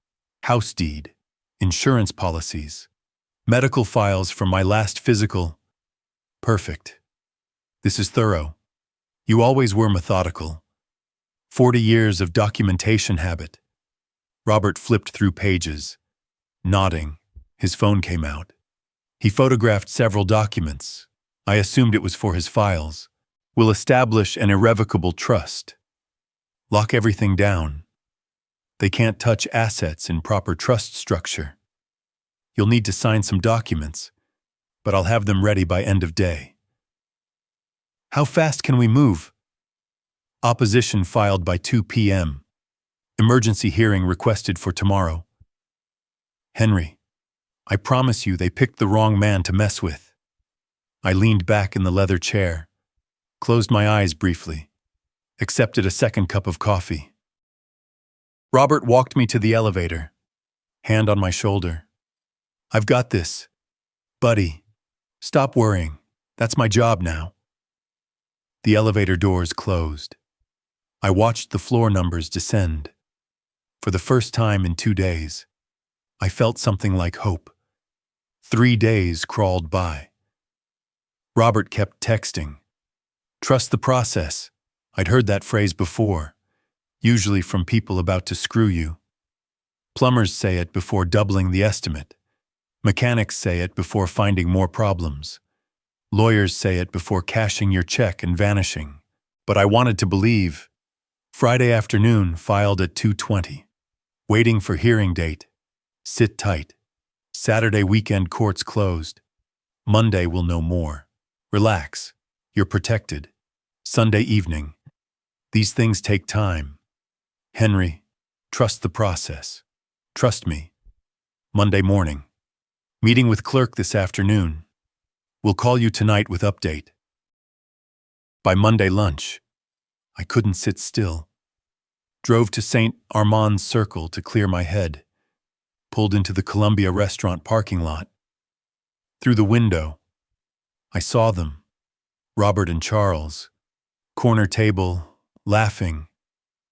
[SPEAKER 1] house deed, insurance policies, medical files from my last physical. Perfect. This is thorough. You always were methodical. 40 years of documentation habit. Robert flipped through pages. Nodding, his phone came out. He photographed several documents. I assumed it was for his files. We'll establish an irrevocable trust. Lock everything down. They can't touch assets in proper trust structure. You'll need to sign some documents, but I'll have them ready by end of day. How fast can we move? Opposition filed by 2 p.m. Emergency hearing requested for tomorrow. Henry, I promise you they picked the wrong man to mess with. I leaned back in the leather chair, closed my eyes briefly, accepted a second cup of coffee. Robert walked me to the elevator, hand on my shoulder. I've got this. Buddy, stop worrying. That's my job now. The elevator doors closed. I watched the floor numbers descend. For the first time in 2 days, I felt something like hope. 3 days crawled by. Robert kept texting. Trust the process. I'd heard that phrase before, usually from people about to screw you. Plumbers say it before doubling the estimate. Mechanics say it before finding more problems. Lawyers say it before cashing your check and vanishing. But I wanted to believe. Friday afternoon filed at 2:20. Waiting for hearing date. Sit tight. Saturday weekend courts closed. Monday we'll know more. Relax. You're protected. Sunday evening. These things take time. Henry, trust the process. Trust me. Monday morning. Meeting with clerk this afternoon. We'll call you tonight with update. By Monday lunch, I couldn't sit still. Drove to St. Armand's Circle to clear my head. Pulled into the Columbia restaurant parking lot. Through the window, I saw them, Robert and Charles, corner table, laughing,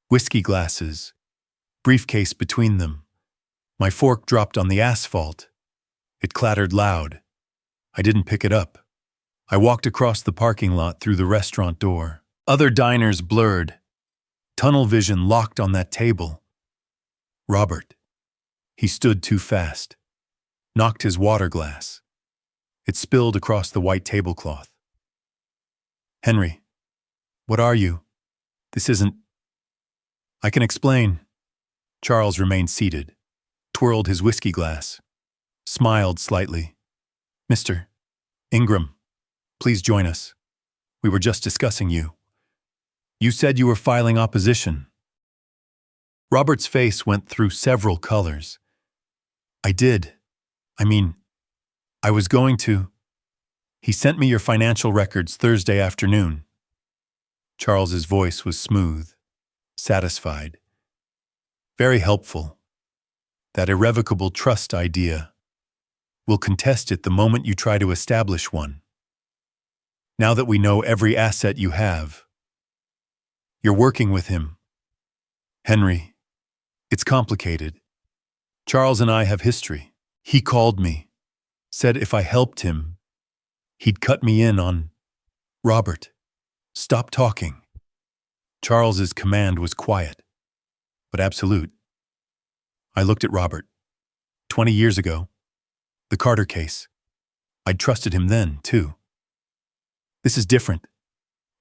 [SPEAKER 1] whiskey glasses, briefcase between them. My fork dropped on the asphalt. It clattered loud. I didn't pick it up. I walked across the parking lot through the restaurant door. Other diners blurred. Tunnel vision locked on that table. Robert. He stood too fast. Knocked his water glass. It spilled across the white tablecloth. Henry, what are you? This isn't... I can explain. Charles remained seated, twirled his whiskey glass, smiled slightly. Mr. Ingram, please join us. We were just discussing you. You said you were filing opposition. Robert's face went through several colors. I did. I was going to. He sent me your financial records Thursday afternoon. Charles's voice was smooth, satisfied. Very helpful. That irrevocable trust idea. We'll contest it the moment you try to establish one. Now that we know every asset you have. You're working with him. Henry, it's complicated. Charles and I have history. He called me, said if I helped him, he'd cut me in on... Robert, stop talking. Charles's command was quiet, but absolute. I looked at Robert. 20 years ago, the Carter case. I'd trusted him then, too. This is different.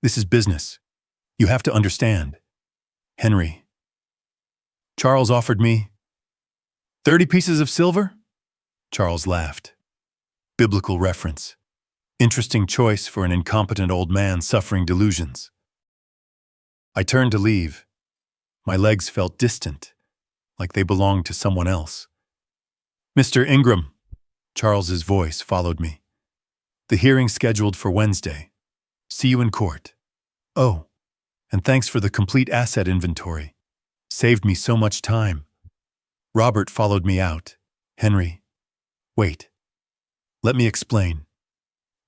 [SPEAKER 1] This is business. You have to understand. Henry. Charles offered me 30 pieces of silver? Charles laughed. Biblical reference. Interesting choice for an incompetent old man suffering delusions. I turned to leave. My legs felt distant, like they belonged to someone else. Mr. Ingram, Charles's voice followed me. The hearing scheduled for Wednesday. See you in court. Oh, and thanks for the complete asset inventory. Saved me so much time. Robert followed me out. Henry, wait. Let me explain.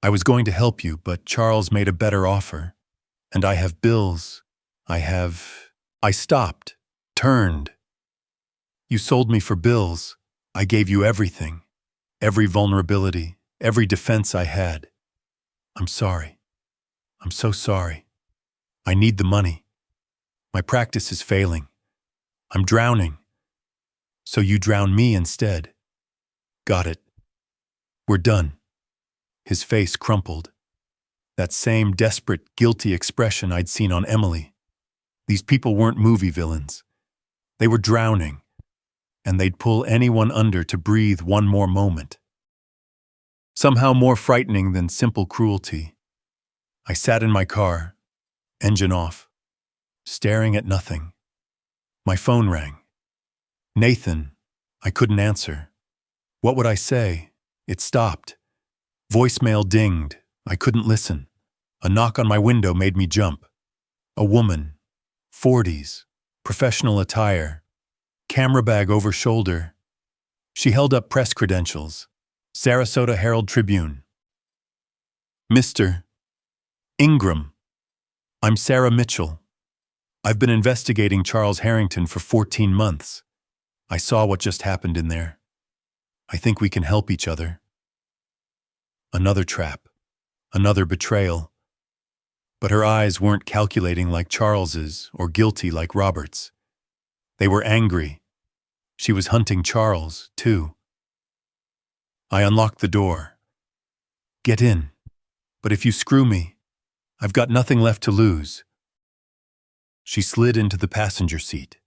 [SPEAKER 1] I was going to help you, but Charles made a better offer. And I have bills. I stopped, turned. You sold me for bills. I gave you everything. Every vulnerability, every defense I had. I'm sorry. I'm so sorry. I need the money. My practice is failing. I'm drowning. So you drown me instead. Got it. We're done. His face crumpled. That same desperate, guilty expression I'd seen on Emily. These people weren't movie villains. They were drowning, and they'd pull anyone under to breathe one more moment. Somehow more frightening than simple cruelty. I sat in my car, engine off, staring at nothing. My phone rang. Nathan, I couldn't answer. What would I say? It stopped. Voicemail dinged. I couldn't listen. A knock on my window made me jump. A woman, 40s, professional attire, camera bag over shoulder. She held up press credentials. Sarasota Herald Tribune. Mr. Ingram, I'm Sarah Mitchell. I've been investigating Charles Harrington for 14 months. I saw what just happened in there. I think we can help each other. Another trap. Another betrayal. But her eyes weren't calculating like Charles's or guilty like Robert's. They were angry. She was hunting Charles, too. I unlocked the door. Get in. But if you screw me, I've got nothing left to lose. She slid into the passenger seat.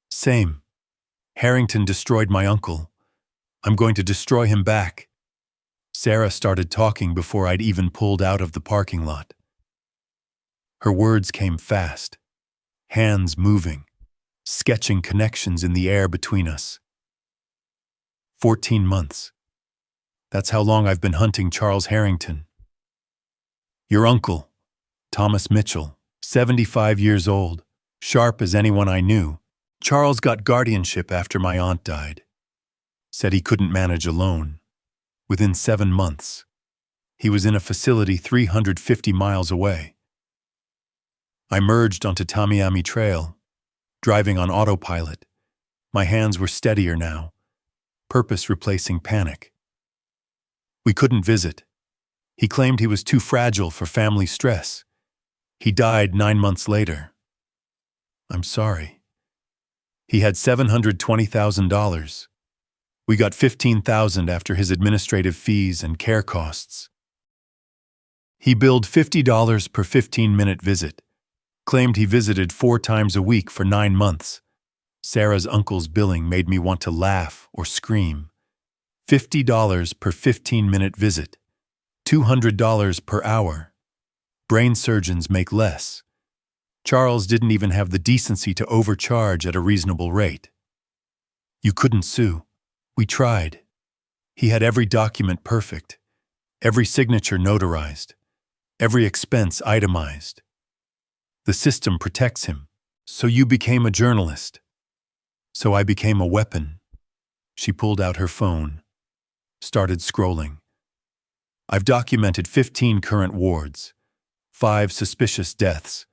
[SPEAKER 1] Same. Harrington destroyed my uncle. I'm going to destroy him back. Sarah started talking before I'd even pulled out of the parking lot. Her words came fast, hands moving, sketching connections in the air between us. 14 months. That's how long I've been hunting Charles Harrington. Your uncle, Thomas Mitchell, 75 years old, sharp as anyone I knew. Charles got guardianship after my aunt died. Said he couldn't manage alone. Within 7 months, he was in a facility 350 miles away. I merged onto Tamiami Trail, driving on autopilot. My hands were steadier now, purpose replacing panic. We couldn't visit. He claimed he was too fragile for family stress. He died 9 months later. I'm sorry. He had $720,000. We got $15,000 after his administrative fees and care costs. He billed $50 per 15-minute visit, claimed he visited 4 times a week for 9 months. Sarah's uncle's billing made me want to laugh or scream. $50 per 15-minute visit, $200 per hour. Brain surgeons make less. Charles didn't even have the decency to overcharge at a reasonable rate. You couldn't sue. We tried. He had every document perfect, every signature notarized, every expense itemized. The system protects him. So you became a journalist. So I became a weapon. She pulled out her phone, started scrolling. I've documented 15 current wards, 5 suspicious deaths,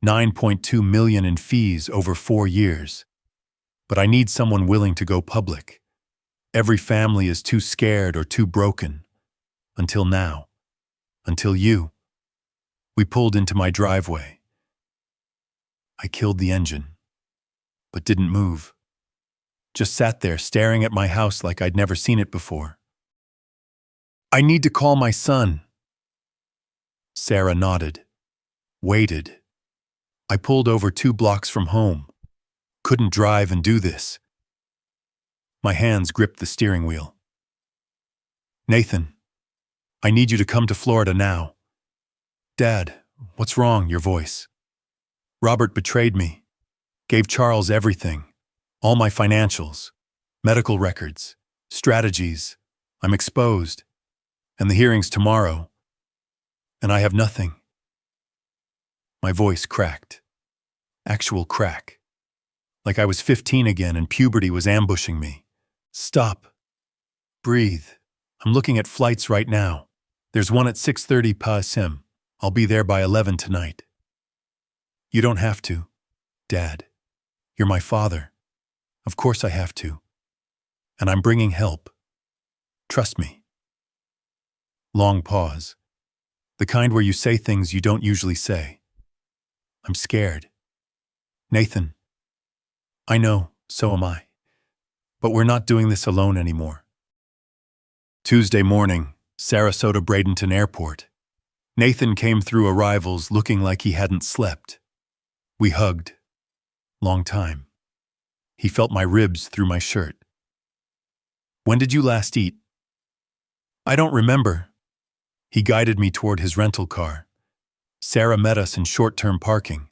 [SPEAKER 1] $9.2 million in fees over 4 years. But I need someone willing to go public. Every family is too scared or too broken. Until now. Until you. We pulled into my driveway. I killed the engine, but didn't move. Just sat there staring at my house like I'd never seen it before. I need to call my son. Sarah nodded. Waited. I pulled over 2 blocks from home. Couldn't drive and do this. My hands gripped the steering wheel. Nathan, I need you to come to Florida now. Dad, what's wrong? Your voice. Robert betrayed me. Gave Charles everything. All my financials, medical records, strategies. I'm exposed. And the hearing's tomorrow. And I have nothing. My voice cracked. Actual crack. Like I was 15 again and puberty was ambushing me. Stop. Breathe. I'm looking at flights right now. There's one at 6:30 p.m. I'll be there by 11 tonight. You don't have to, Dad. You're my father. Of course I have to. And I'm bringing help. Trust me. Long pause. The kind where you say things you don't usually say. I'm scared. Nathan. I know, so am I. But we're not doing this alone anymore. Tuesday morning, Sarasota Bradenton Airport. Nathan came through arrivals looking like he hadn't slept. We hugged. Long time. He felt my ribs through my shirt. When did you last eat? I don't remember. He guided me toward his rental car. Sarah met us in short-term parking.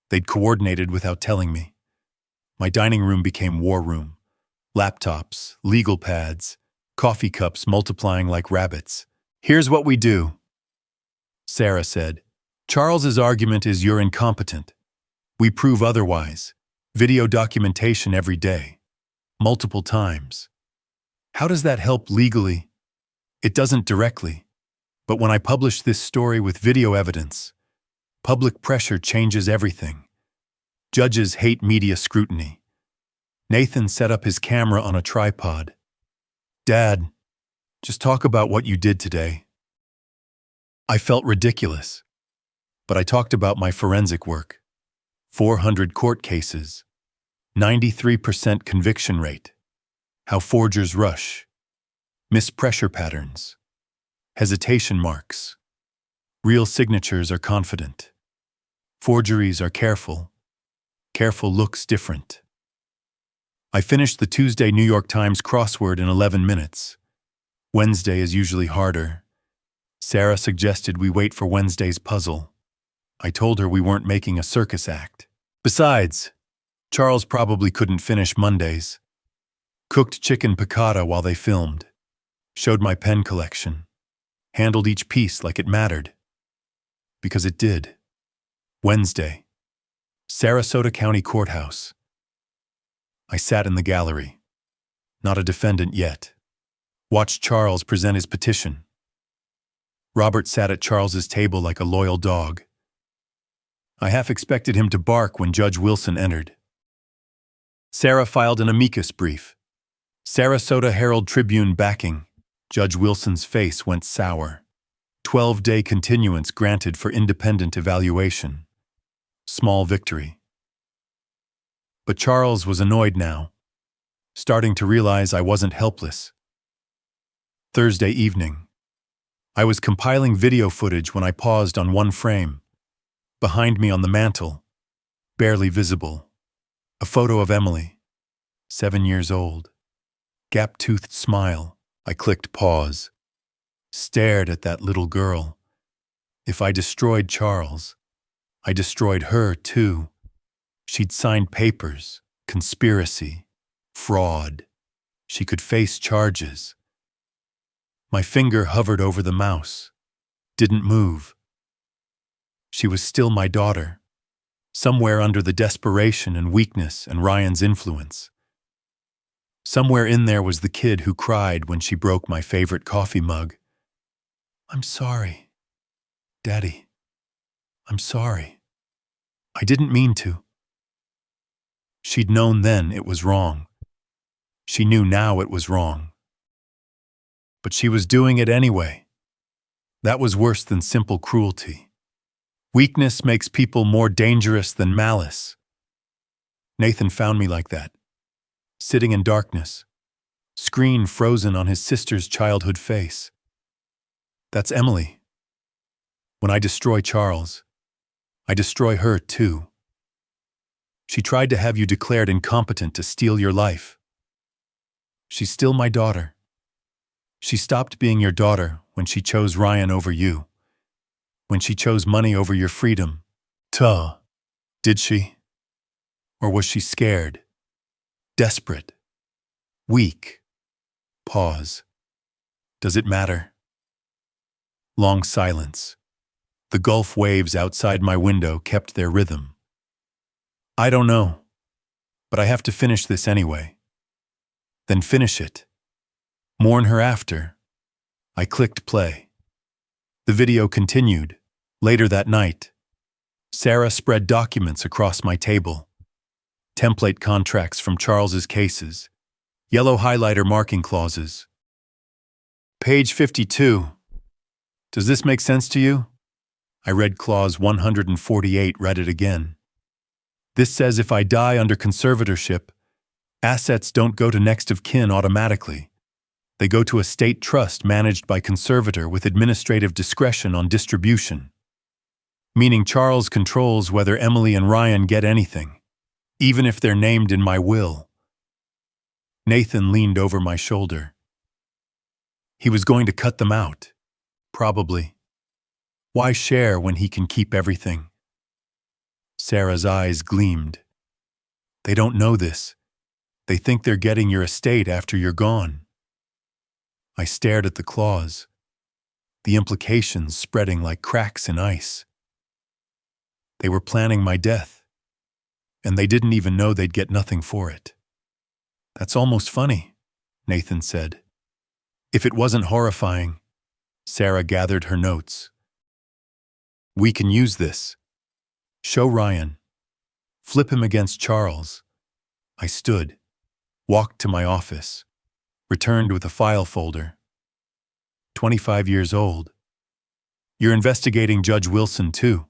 [SPEAKER 1] They'd coordinated without telling me. My dining room became war room. Laptops, legal pads, coffee cups multiplying like rabbits. Here's what we do, Sarah said. Charles's argument is you're incompetent. We prove otherwise. Video documentation every day. Multiple times. How does that help legally? It doesn't directly. But when I publish this story with video evidence, public pressure changes everything. Judges hate media scrutiny. Nathan set up his camera on a tripod. Dad, just talk about what you did today. I felt ridiculous, but I talked about my forensic work. 400 court cases, 93% conviction rate, how forgers rush, missed pressure patterns, hesitation marks. Real signatures are confident. Forgeries are careful. Careful looks different. I finished the Tuesday New York Times crossword in 11 minutes. Wednesday is usually harder. Sarah suggested we wait for Wednesday's puzzle. I told her we weren't making a circus act. Besides, Charles probably couldn't finish Mondays. Cooked chicken piccata while they filmed. Showed my pen collection. Handled each piece like it mattered. because it did. Wednesday, Sarasota County Courthouse. I sat in the gallery, not a defendant yet. Watched Charles present his petition. Robert sat at Charles's table like a loyal dog. I half expected him to bark when Judge Wilson entered. Sarah filed an amicus brief. Sarasota Herald Tribune backing. Judge Wilson's face went sour. 12-day continuance granted for independent evaluation. Small victory. But Charles was annoyed now, starting to realize I wasn't helpless. Thursday evening. I was compiling video footage when I paused on one frame. Behind me on the mantel, barely visible, a photo of Emily, 7 years old. Gap-toothed smile. I clicked pause. Stared at that little girl. If I destroyed Charles, I destroyed her too. She'd signed papers, conspiracy, fraud. She could face charges. My finger hovered over the mouse, didn't move. She was still my daughter, somewhere under the desperation and weakness and Ryan's influence. Somewhere in there was the kid who cried when she broke my favorite coffee mug. "I'm sorry, Daddy. I'm sorry. I didn't mean to." She'd known then it was wrong. She knew now it was wrong. But she was doing it anyway. That was worse than simple cruelty. Weakness makes people more dangerous than malice. Nathan found me like that, sitting in darkness, screen frozen on his sister's childhood face. That's Emily. When I destroy Charles, I destroy her too. She tried to have you declared incompetent to steal your life. She's still my daughter. She stopped being your daughter when she chose Ryan over you. When she chose money over your freedom. Tuh. Did she? Or was she scared? Desperate? Weak? Pause. Does it matter? Long silence. The Gulf waves outside my window kept their rhythm. I don't know, but I have to finish this anyway. Then finish it. Mourn her after. I clicked play. The video continued. Later that night, Sarah spread documents across my table. Template contracts from Charles's cases. Yellow highlighter marking clauses. Page 52. Does this make sense to you? I read clause 148, read it again. This says if I die under conservatorship, assets don't go to next of kin automatically. They go to a state trust managed by conservator with administrative discretion on distribution. Meaning Charles controls whether Emily and Ryan get anything, even if they're named in my will. Nathan leaned over my shoulder. He was going to cut them out, probably. Why share when he can keep everything? Sarah's eyes gleamed. They don't know this. They think they're getting your estate after you're gone. I stared at the clause, the implications spreading like cracks in ice. They were planning my death, and they didn't even know they'd get nothing for it. That's almost funny, Nathan said. If it wasn't horrifying, Sarah gathered her notes. We can use this. Show Ryan. Flip him against Charles. I stood, walked to my office. Returned with a file folder. 25 years old. You're investigating Judge Wilson, too.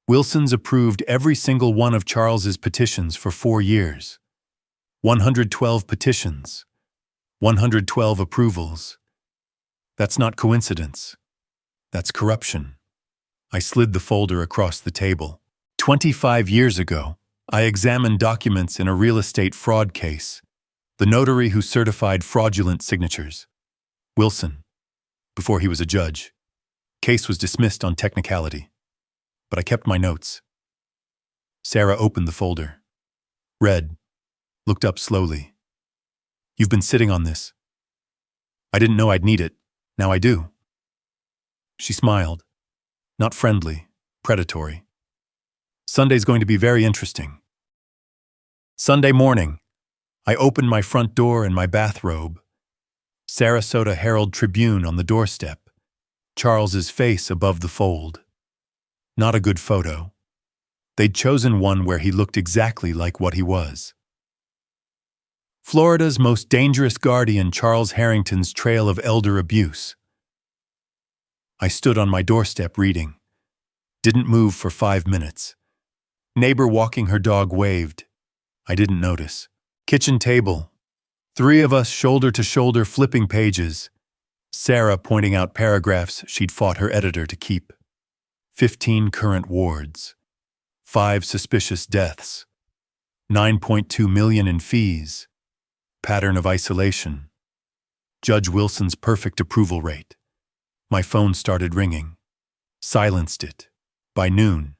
[SPEAKER 1] Wilson's approved every single one of Charles's petitions for 4 years. 112 petitions. 112 approvals. That's not coincidence. That's corruption. I slid the folder across the table. 25 years ago, I examined documents in a real estate fraud case. The notary who certified fraudulent signatures. Wilson, before he was a judge. Case was dismissed on technicality. But I kept my notes. Sarah opened the folder. Read. Looked up slowly. You've been sitting on this. I didn't know I'd need it. Now I do. She smiled. Not friendly, predatory. Sunday's going to be very interesting. Sunday morning, I opened my front door in my bathrobe. Sarasota Herald Tribune on the doorstep. Charles's face above the fold. Not a good photo. They'd chosen one where he looked exactly like what he was. Florida's most dangerous guardian, Charles Harrington's trail of elder abuse. I stood on my doorstep reading. Didn't move for 5 minutes. Neighbor walking her dog waved. I didn't notice. Kitchen table. 3 of us shoulder to shoulder flipping pages. Sarah pointing out paragraphs she'd fought her editor to keep. 15 current wards. 5 suspicious deaths. 9.2 million in fees. Pattern of isolation. Judge Wilson's perfect approval rate. My phone started ringing. Silenced it. By noon,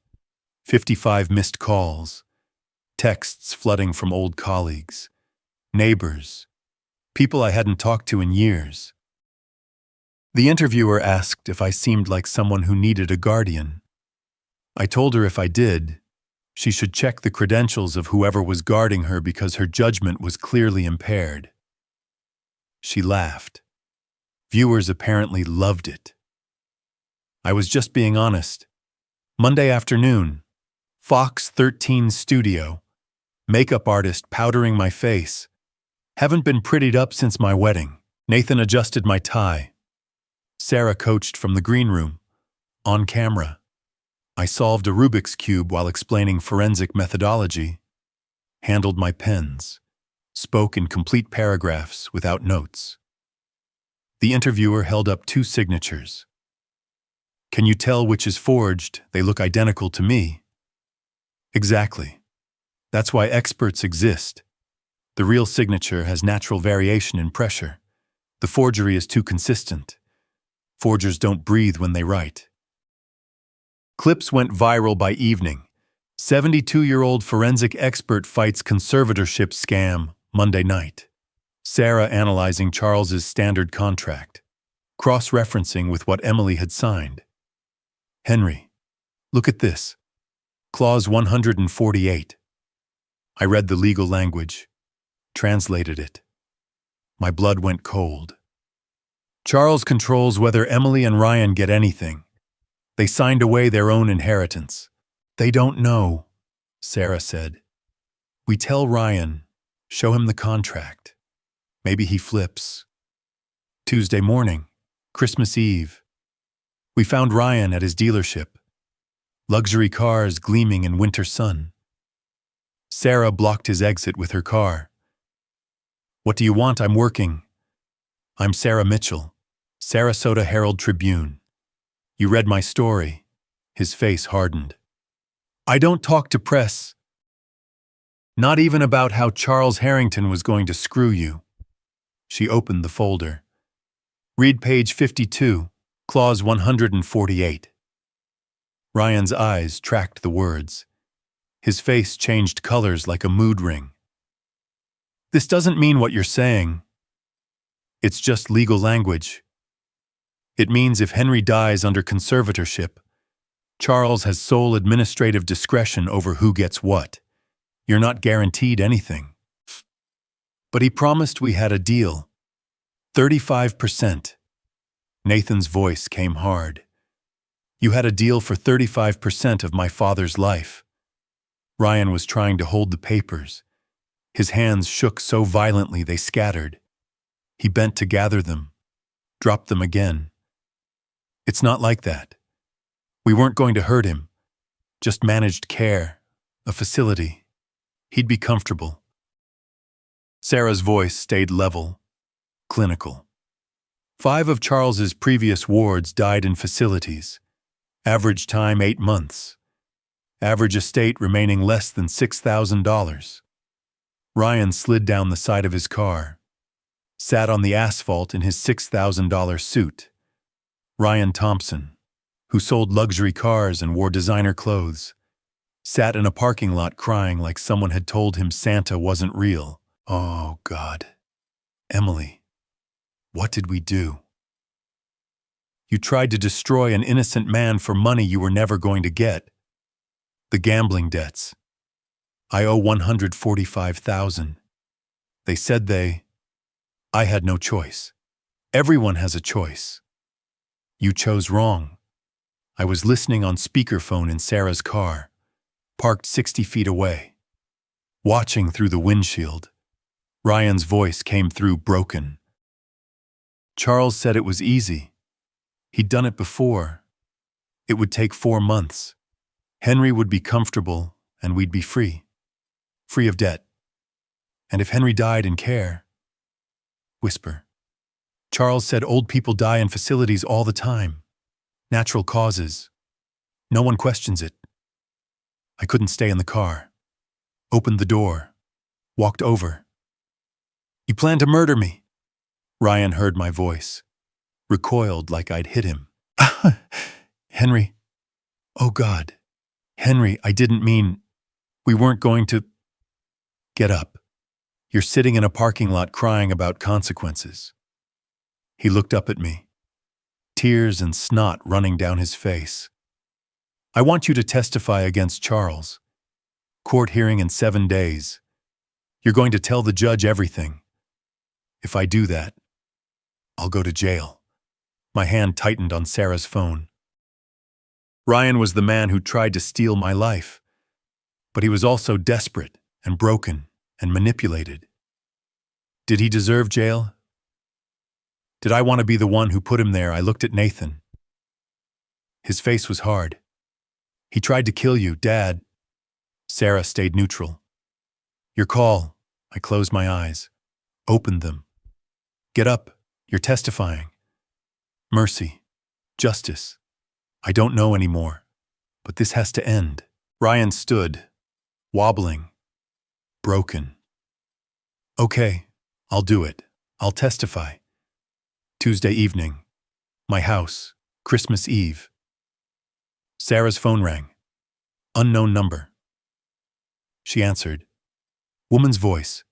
[SPEAKER 1] 55 missed calls. Texts flooding from old colleagues. Neighbors. People I hadn't talked to in years. The interviewer asked if I seemed like someone who needed a guardian. I told her if I did, she should check the credentials of whoever was guarding her because her judgment was clearly impaired. She laughed. Viewers apparently loved it. I was just being honest. Monday afternoon, Fox 13 studio, makeup artist powdering my face. Haven't been prettied up since my wedding. Nathan adjusted my tie. Sarah coached from the green room. On camera. I solved a Rubik's Cube while explaining forensic methodology. Handled my pens. Spoke in complete paragraphs without notes. The interviewer held up 2 signatures. Can you tell which is forged? They look identical to me. Exactly. That's why experts exist. The real signature has natural variation in pressure. The forgery is too consistent. Forgers don't breathe when they write. Clips went viral by evening. 72-year-old forensic expert fights conservatorship scam, Monday night. Sarah analyzing Charles's standard contract. Cross-referencing with what Emily had signed. Henry, look at this. Clause 148. I read the legal language. Translated it. My blood went cold. Charles controls whether Emily and Ryan get anything. They signed away their own inheritance. They don't know, Sarah said. We tell Ryan, show him the contract. Maybe he flips. Tuesday morning, Christmas Eve. We found Ryan at his dealership. Luxury cars gleaming in winter sun. Sarah blocked his exit with her car. What do you want? I'm working. I'm Sarah Mitchell, Sarasota Herald Tribune. You read my story. His face hardened. I don't talk to press. Not even about how Charles Harrington was going to screw you. She opened the folder. Read page 52, clause 148. Ryan's eyes tracked the words. His face changed colors like a mood ring. This doesn't mean what you're saying. It's just legal language. It means if Henry dies under conservatorship, Charles has sole administrative discretion over who gets what. You're not guaranteed anything. But he promised we had a deal. 35%. Nathan's voice came hard. You had a deal for 35% of my father's life. Ryan was trying to hold the papers. His hands shook so violently they scattered. He bent to gather them, dropped them again. It's not like that. We weren't going to hurt him. Just managed care, a facility. He'd be comfortable. Sarah's voice stayed level, clinical. 5 of Charles's previous wards died in facilities. Average time 8 months. Average estate remaining less than $6,000. Ryan slid down the side of his car. Sat on the asphalt in his $6,000 suit. Ryan Thompson, who sold luxury cars and wore designer clothes, sat in a parking lot crying like someone had told him Santa wasn't real. Oh, God. Emily, what did we do? You tried to destroy an innocent man for money you were never going to get. The gambling debts. I owe $145,000. They said I had no choice. Everyone has a choice. You chose wrong. I was listening on speakerphone in Sarah's car, parked 60 feet away. Watching through the windshield, Ryan's voice came through broken. Charles said it was easy. He'd done it before. It would take 4 months. Henry would be comfortable, and we'd be free. Free of debt. And if Henry died in care, whisper. Charles said old people die in facilities all the time. Natural causes. No one questions it. I couldn't stay in the car. Opened the door. Walked over. You plan to murder me? Ryan heard my voice. Recoiled like I'd hit him. Henry. Oh God. Henry, I didn't mean. We weren't going to. Get up. You're sitting in a parking lot crying about consequences. He looked up at me. Tears and snot running down his face. I want you to testify against Charles. Court hearing in 7 days. You're going to tell the judge everything. If I do that, I'll go to jail. My hand tightened on Sarah's phone. Ryan was the man who tried to steal my life, but he was also desperate and broken and manipulated. Did he deserve jail? Did I want to be the one who put him there? I looked at Nathan. His face was hard. He tried to kill you, Dad. Sarah stayed neutral. Your call. I closed my eyes. Opened them. Get up. You're testifying. Mercy. Justice. I don't know anymore. But this has to end. Ryan stood, wobbling, broken. Okay, I'll do it. I'll testify. Tuesday evening. My house. Christmas Eve. Sarah's phone rang. Unknown number. She answered. Woman's voice.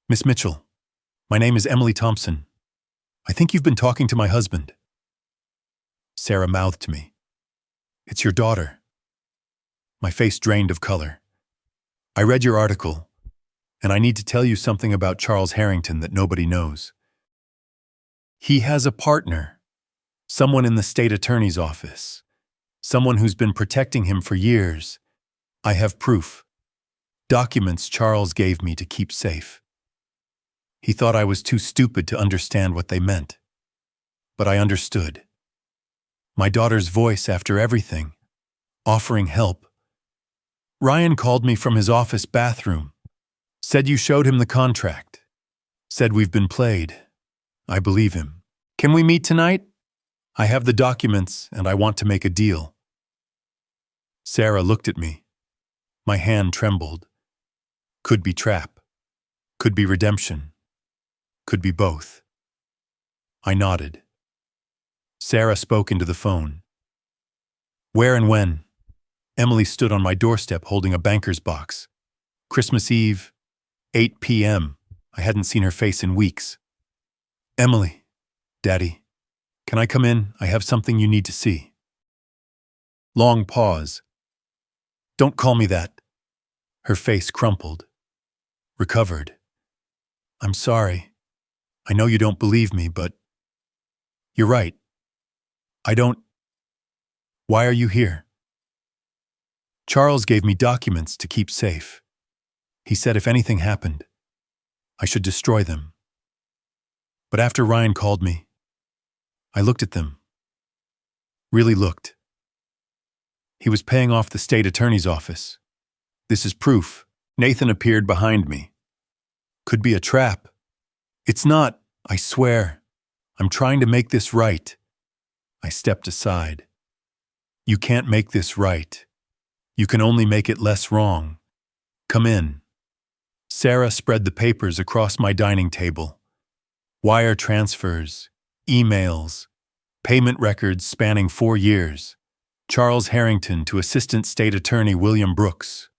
[SPEAKER 1] Miss Mitchell, my name is Emily Thompson. I think you've been talking to my husband. Sarah mouthed to me. It's your daughter. My face drained of color. I read your article, and I need to tell you something about Charles Harrington that nobody knows. He has a partner, someone in the state attorney's office, someone who's been protecting him for years. I have proof. Documents Charles gave me to keep safe. He thought I was too stupid to understand what they meant. But I understood. My daughter's voice after everything, offering help. Ryan called me from his office bathroom, said you showed him the contract, said we've been played. I believe him. Can we meet tonight? I have the documents and I want to make a deal. Sarah looked at me. My hand trembled. Could be trap. Could be redemption. Could be both. I nodded. Sarah spoke into the phone. Where and when? Emily stood on my doorstep holding a banker's box. Christmas Eve, 8 p.m. I hadn't seen her face in weeks. Emily, Daddy, can I come in? I have something you need to see. Long pause. Don't call me that. Her face crumpled. Recovered. I'm sorry. I know you don't believe me, but you're right. I don't. Why are you here? Charles gave me documents to keep safe. He said if anything happened, I should destroy them. But after Ryan called me, I looked at them. Really looked. He was paying off the state attorney's office. This is proof. Nathan appeared behind me. Could be a trap. It's not, I swear. I'm trying to make this right. I stepped aside. You can't make this right. You can only make it less wrong. Come in. Sarah spread the papers across my dining table. Wire transfers, emails, payment records spanning 4 years. Charles Harrington to Assistant State Attorney William Brooks.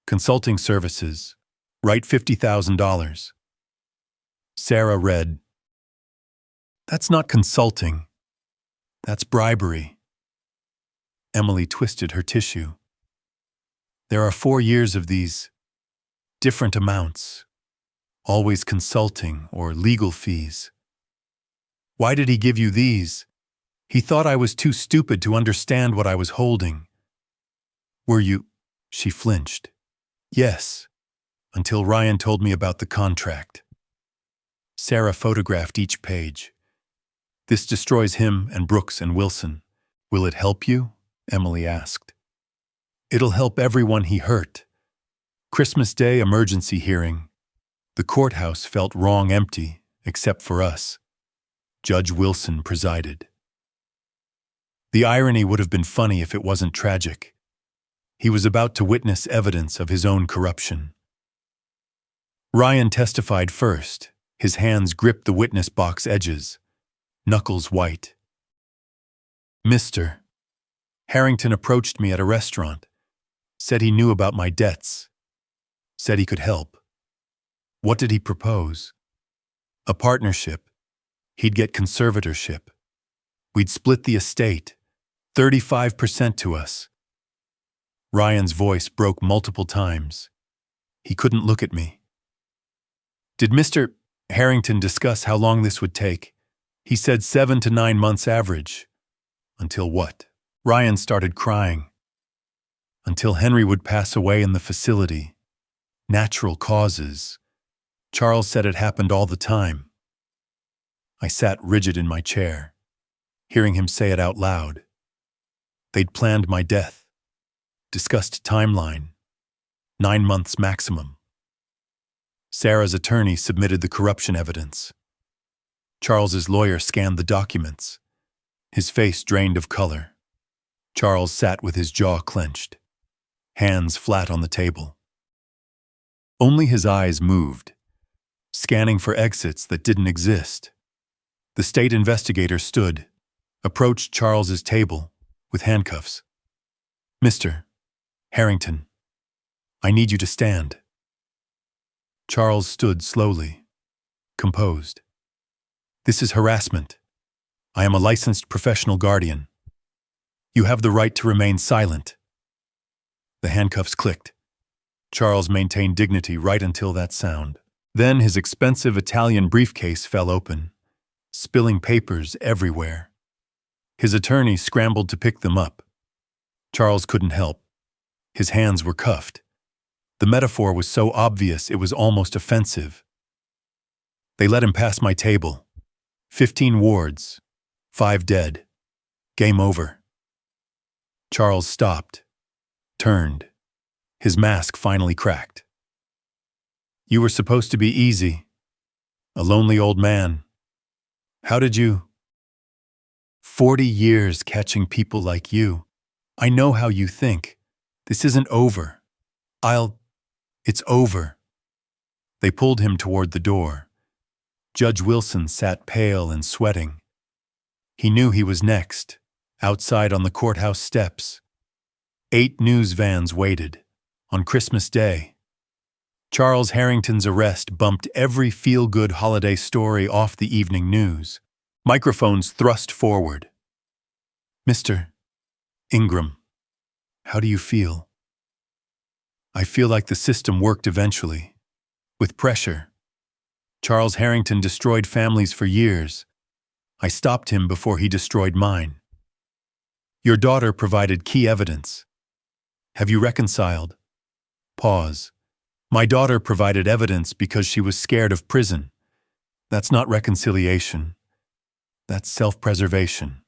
[SPEAKER 1] Consulting services. Write $50,000. Sarah read. That's not consulting. That's bribery. Emily twisted her tissue. There are 4 years of these different amounts, always consulting or legal fees. Why did he give you these? He thought I was too stupid to understand what I was holding. Were you? She flinched. Yes, until Ryan told me about the contract. Sarah photographed each page. This destroys him and Brooks and Wilson. Will it help you? Emily asked. It'll help everyone he hurt. Christmas Day emergency hearing. The courthouse felt wrong empty, except for us. Judge Wilson presided. The irony would have been funny if it wasn't tragic. He was about to witness evidence of his own corruption. Ryan testified first. His hands gripped the witness box edges, knuckles white. Mr. Harrington approached me at a restaurant, said he knew about my debts, said he could help. What did he propose? A partnership. He'd get conservatorship. We'd split the estate, 35% to us. Ryan's voice broke multiple times. He couldn't look at me. Did Mr. Harrington discuss how long this would take? He said 7 to 9 months average. Until what? Ryan started crying. Until Henry would pass away in the facility. Natural causes. Charles said it happened all the time. I sat rigid in my chair, hearing him say it out loud. They'd planned my death. Discussed timeline. 9 months maximum. Sarah's attorney submitted the corruption evidence. Charles's lawyer scanned the documents. His face drained of color. Charles sat with his jaw clenched, hands flat on the table. Only his eyes moved, scanning for exits that didn't exist. The state investigator stood, approached Charles's table with handcuffs. Mr. Harrington, I need you to stand. Charles stood slowly, composed. This is harassment. I am a licensed professional guardian. You have the right to remain silent. The handcuffs clicked. Charles maintained dignity right until that sound. Then his expensive Italian briefcase fell open, spilling papers everywhere. His attorney scrambled to pick them up. Charles couldn't help. His hands were cuffed. The metaphor was so obvious it was almost offensive. They let him pass my table. 15 wards, 5 dead. Game over. Charles stopped, turned. His mask finally cracked. You were supposed to be easy. A lonely old man. How did you? 40 years catching people like you. I know how you think. This isn't over. It's over. They pulled him toward the door. Judge Wilson sat pale and sweating. He knew he was next, outside on the courthouse steps. 8 news vans waited, on Christmas Day. Charles Harrington's arrest bumped every feel-good holiday story off the evening news. Microphones thrust forward. Mr. Ingram, how do you feel? I feel like the system worked eventually. With pressure. Charles Harrington destroyed families for years. I stopped him before he destroyed mine. Your daughter provided key evidence. Have you reconciled? Pause. My daughter provided evidence because she was scared of prison. That's not reconciliation. That's self-preservation.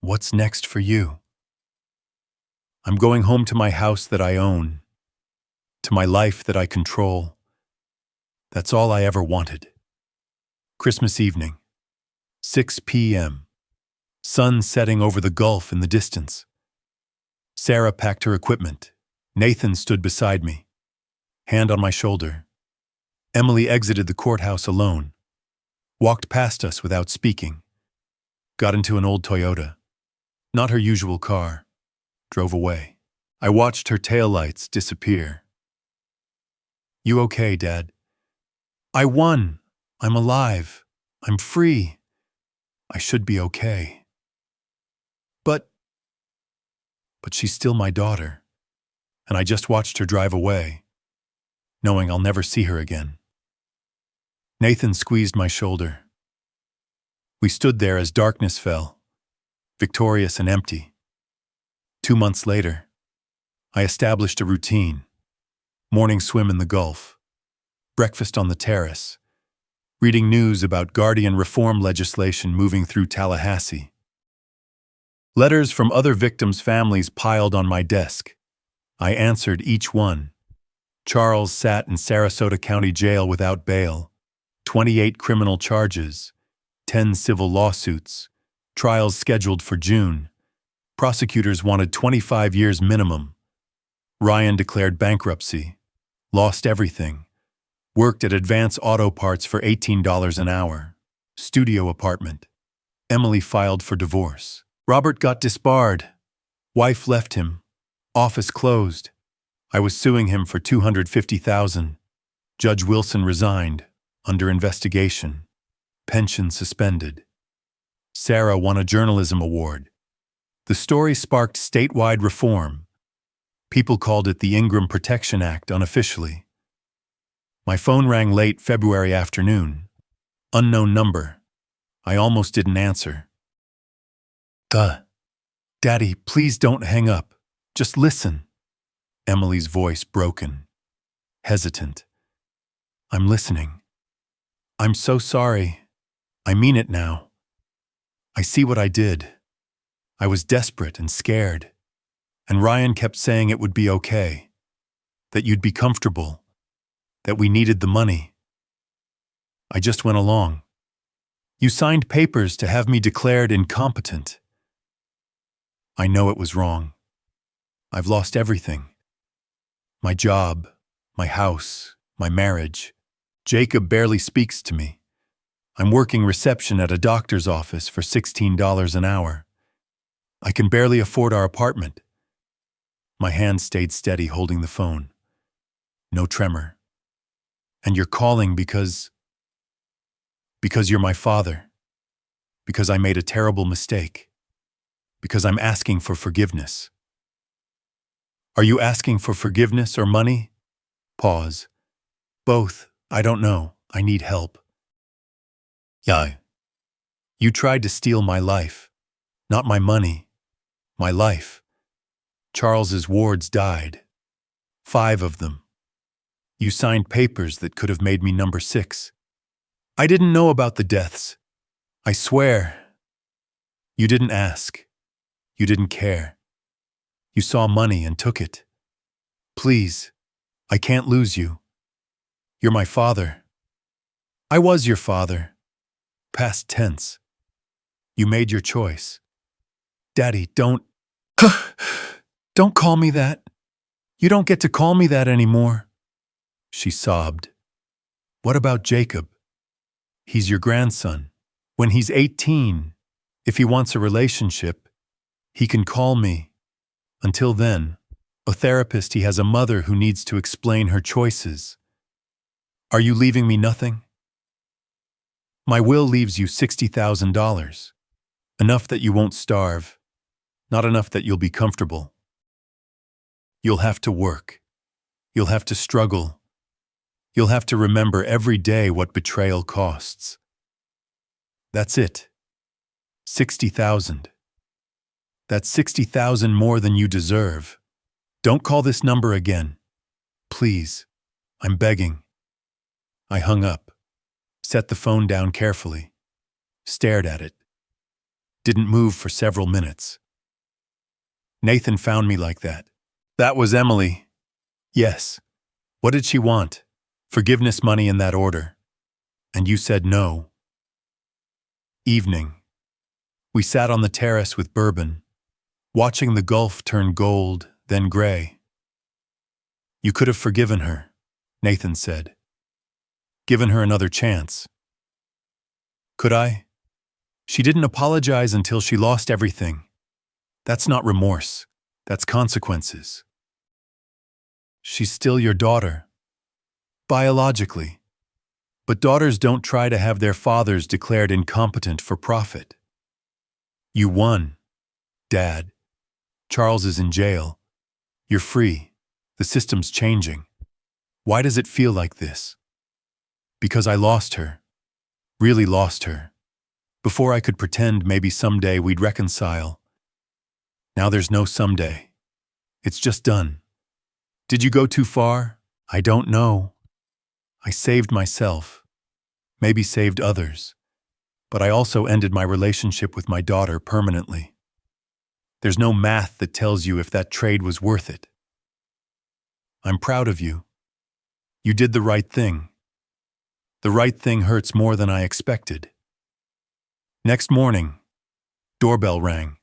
[SPEAKER 1] What's next for you? I'm going home to my house that I own, to my life that I control. That's all I ever wanted. Christmas evening, 6 p.m. Sun setting over the gulf in the distance. Sarah packed her equipment. Nathan stood beside me, hand on my shoulder. Emily exited the courthouse alone, walked past us without speaking, got into an old Toyota, not her usual car, drove away. I watched her taillights disappear. You okay, Dad? I won. I'm alive. I'm free. I should be okay. But she's still my daughter, and I just watched her drive away, knowing I'll never see her again. Nathan squeezed my shoulder. We stood there as darkness fell, victorious and empty. 2 months later, I established a routine. Morning swim in the Gulf, breakfast on the terrace, reading news about guardian reform legislation moving through Tallahassee. Letters from other victims' families piled on my desk. I answered each one. Charles sat in Sarasota County Jail without bail, 28 criminal charges, 10 civil lawsuits, trials scheduled for June. Prosecutors wanted 25 years minimum. Ryan declared bankruptcy, lost everything, worked at Advance Auto Parts for $18 an hour, studio apartment. Emily filed for divorce. Robert got disbarred. Wife left him. Office closed. I was suing him for $250,000. Judge Wilson resigned, under investigation. Pension suspended. Sarah won a journalism award. The story sparked statewide reform. People called it the Ingram Protection Act unofficially. My phone rang late February afternoon. Unknown number. I almost didn't answer. Daddy, please don't hang up. Just listen. Emily's voice broken, hesitant. I'm listening. I'm so sorry. I mean it now. I see what I did. I was desperate and scared. And Ryan kept saying it would be okay, that you'd be comfortable, that we needed the money. I just went along. You signed papers to have me declared incompetent. I know it was wrong. I've lost everything. My job, my house, my marriage. Jacob barely speaks to me. I'm working reception at a doctor's office for $16 an hour. I can barely afford our apartment. My hand stayed steady holding the phone. No tremor. And you're calling because you're my father. Because I made a terrible mistake. Because I'm asking for forgiveness. Are you asking for forgiveness or money? Pause. Both. I don't know. I need help. Yeah. You tried to steal my life. Not my money. My life. Charles's wards died. 5 of them. You signed papers that could have made me number 6. I didn't know about the deaths. I swear. You didn't ask. You didn't care. You saw money and took it. Please, I can't lose you. You're my father. I was your father. Past tense. You made your choice. Daddy, don't call me that. You don't get to call me that anymore. She sobbed. What about Jacob? He's your grandson. When he's 18, if he wants a relationship, he can call me. Until then, a therapist, he has a mother who needs to explain her choices. Are you leaving me nothing? My will leaves you $60,000. Enough that you won't starve. Not enough that you'll be comfortable. You'll have to work. You'll have to struggle. You'll have to remember every day what betrayal costs. That's it. 60,000. That's 60,000 more than you deserve. Don't call this number again. Please. I'm begging. I hung up, set the phone down carefully, stared at it. Didn't move for several minutes. Nathan found me like that. That was Emily. Yes. What did she want? Forgiveness money in that order. And you said no. Evening. We sat on the terrace with bourbon, watching the Gulf turn gold, then gray. You could have forgiven her, Nathan said. Given her another chance. Could I? She didn't apologize until she lost everything. That's not remorse. That's consequences. She's still your daughter. Biologically. But daughters don't try to have their fathers declared incompetent for profit. You won, Dad. Charles is in jail. You're free. The system's changing. Why does it feel like this? Because I lost her. Really lost her. Before I could pretend maybe someday we'd reconcile. Now there's no someday. It's just done. Did you go too far? I don't know. I saved myself. Maybe saved others. But I also ended my relationship with my daughter permanently. There's no math that tells you if that trade was worth it. I'm proud of you. You did the right thing. The right thing hurts more than I expected. Next morning, doorbell rang.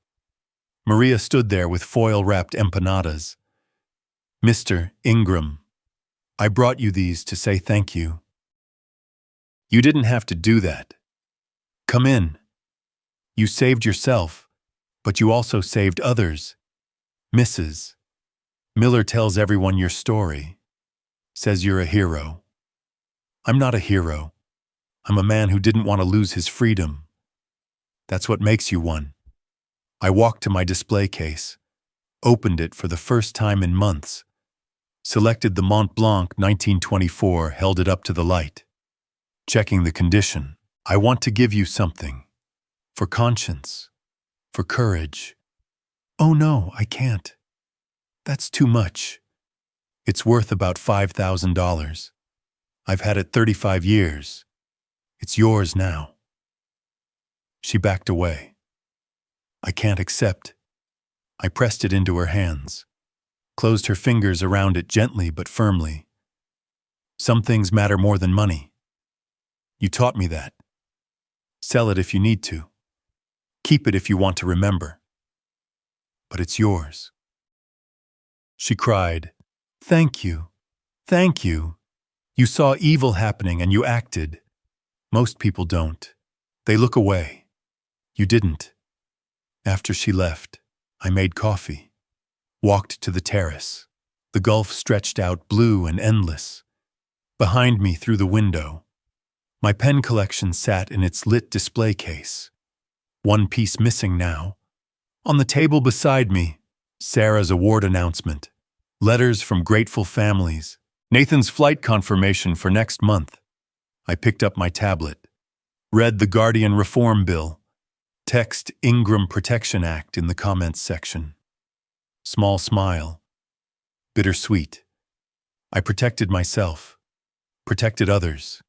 [SPEAKER 1] Maria stood there with foil-wrapped empanadas. Mr. Ingram, I brought you these to say thank you. You didn't have to do that. Come in. You saved yourself, but you also saved others. Mrs. Miller tells everyone your story. Says you're a hero. I'm not a hero. I'm a man who didn't want to lose his freedom. That's what makes you one. I walked to my display case, opened it for the first time in months, selected the Mont Blanc 1924, held it up to the light. Checking the condition. I want to give you something. For conscience. For courage. Oh no, I can't. That's too much. It's worth about $5,000. I've had it 35 years. It's yours now. She backed away. I can't accept. I pressed it into her hands, closed her fingers around it gently but firmly. Some things matter more than money. You taught me that. Sell it if you need to. Keep it if you want to remember. But it's yours. She cried, "Thank you. Thank you. You saw evil happening and you acted. Most people don't. They look away. You didn't." After she left, I made coffee, walked to the terrace. The gulf stretched out blue and endless. Behind me through the window, my pen collection sat in its lit display case. One piece missing now. On the table beside me, Sarah's award announcement, letters from grateful families, Nathan's flight confirmation for next month. I picked up my tablet, read the Guardian Reform Bill, text Ingram Protection Act in the comments section. Small smile. Bittersweet. I protected myself, protected others.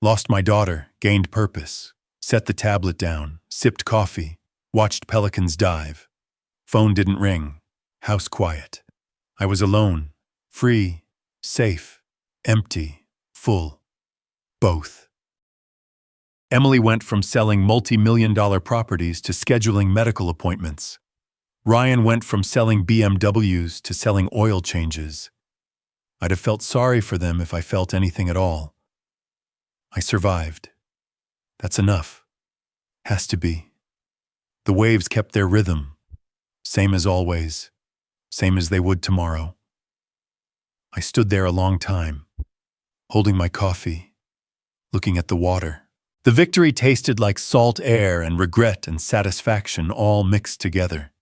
[SPEAKER 1] Lost my daughter, gained purpose, set the tablet down, sipped coffee, watched pelicans dive. Phone didn't ring, house quiet. I was alone, free, safe, empty, full. Both. Emily went from selling multi-million-dollar properties to scheduling medical appointments. Ryan went from selling BMWs to selling oil changes. I'd have felt sorry for them if I felt anything at all. I survived. That's enough. Has to be. The waves kept their rhythm. Same as always. Same as they would tomorrow. I stood there a long time, holding my coffee, looking at the water. The victory tasted like salt air and regret and satisfaction all mixed together.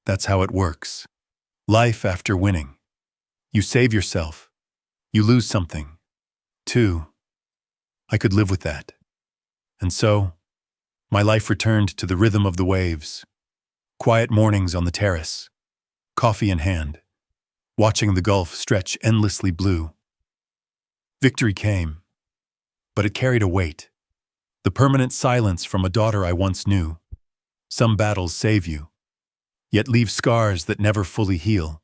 [SPEAKER 1] That's how it works. Life after winning. You save yourself. You lose something. Too. I could live with that. And so, my life returned to the rhythm of the waves. Quiet mornings on the terrace. Coffee in hand. Watching the gulf stretch endlessly blue. Victory came. But it carried a weight. The permanent silence from a daughter I once knew. Some battles save you, yet leave scars that never fully heal.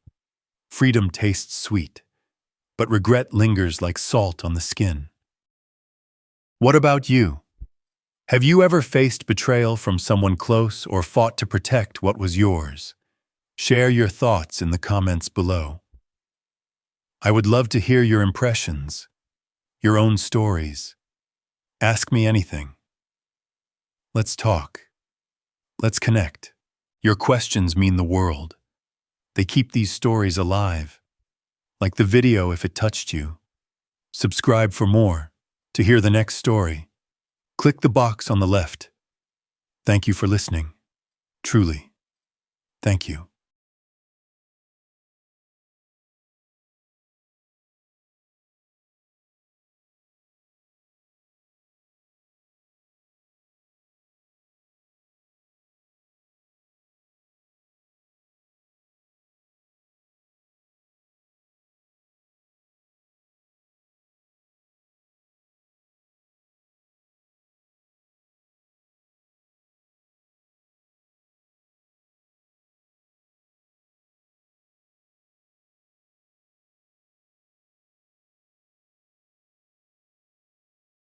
[SPEAKER 1] Freedom tastes sweet, but regret lingers like salt on the skin. What about you? Have you ever faced betrayal from someone close or fought to protect what was yours? Share your thoughts in the comments below. I would love to hear your impressions, your own stories. Ask me anything. Let's talk. Let's connect. Your questions mean the world. They keep these stories alive. Like the video if it touched you. Subscribe for more. To hear the next story, click the box on the left. Thank you for listening. Truly. Thank you.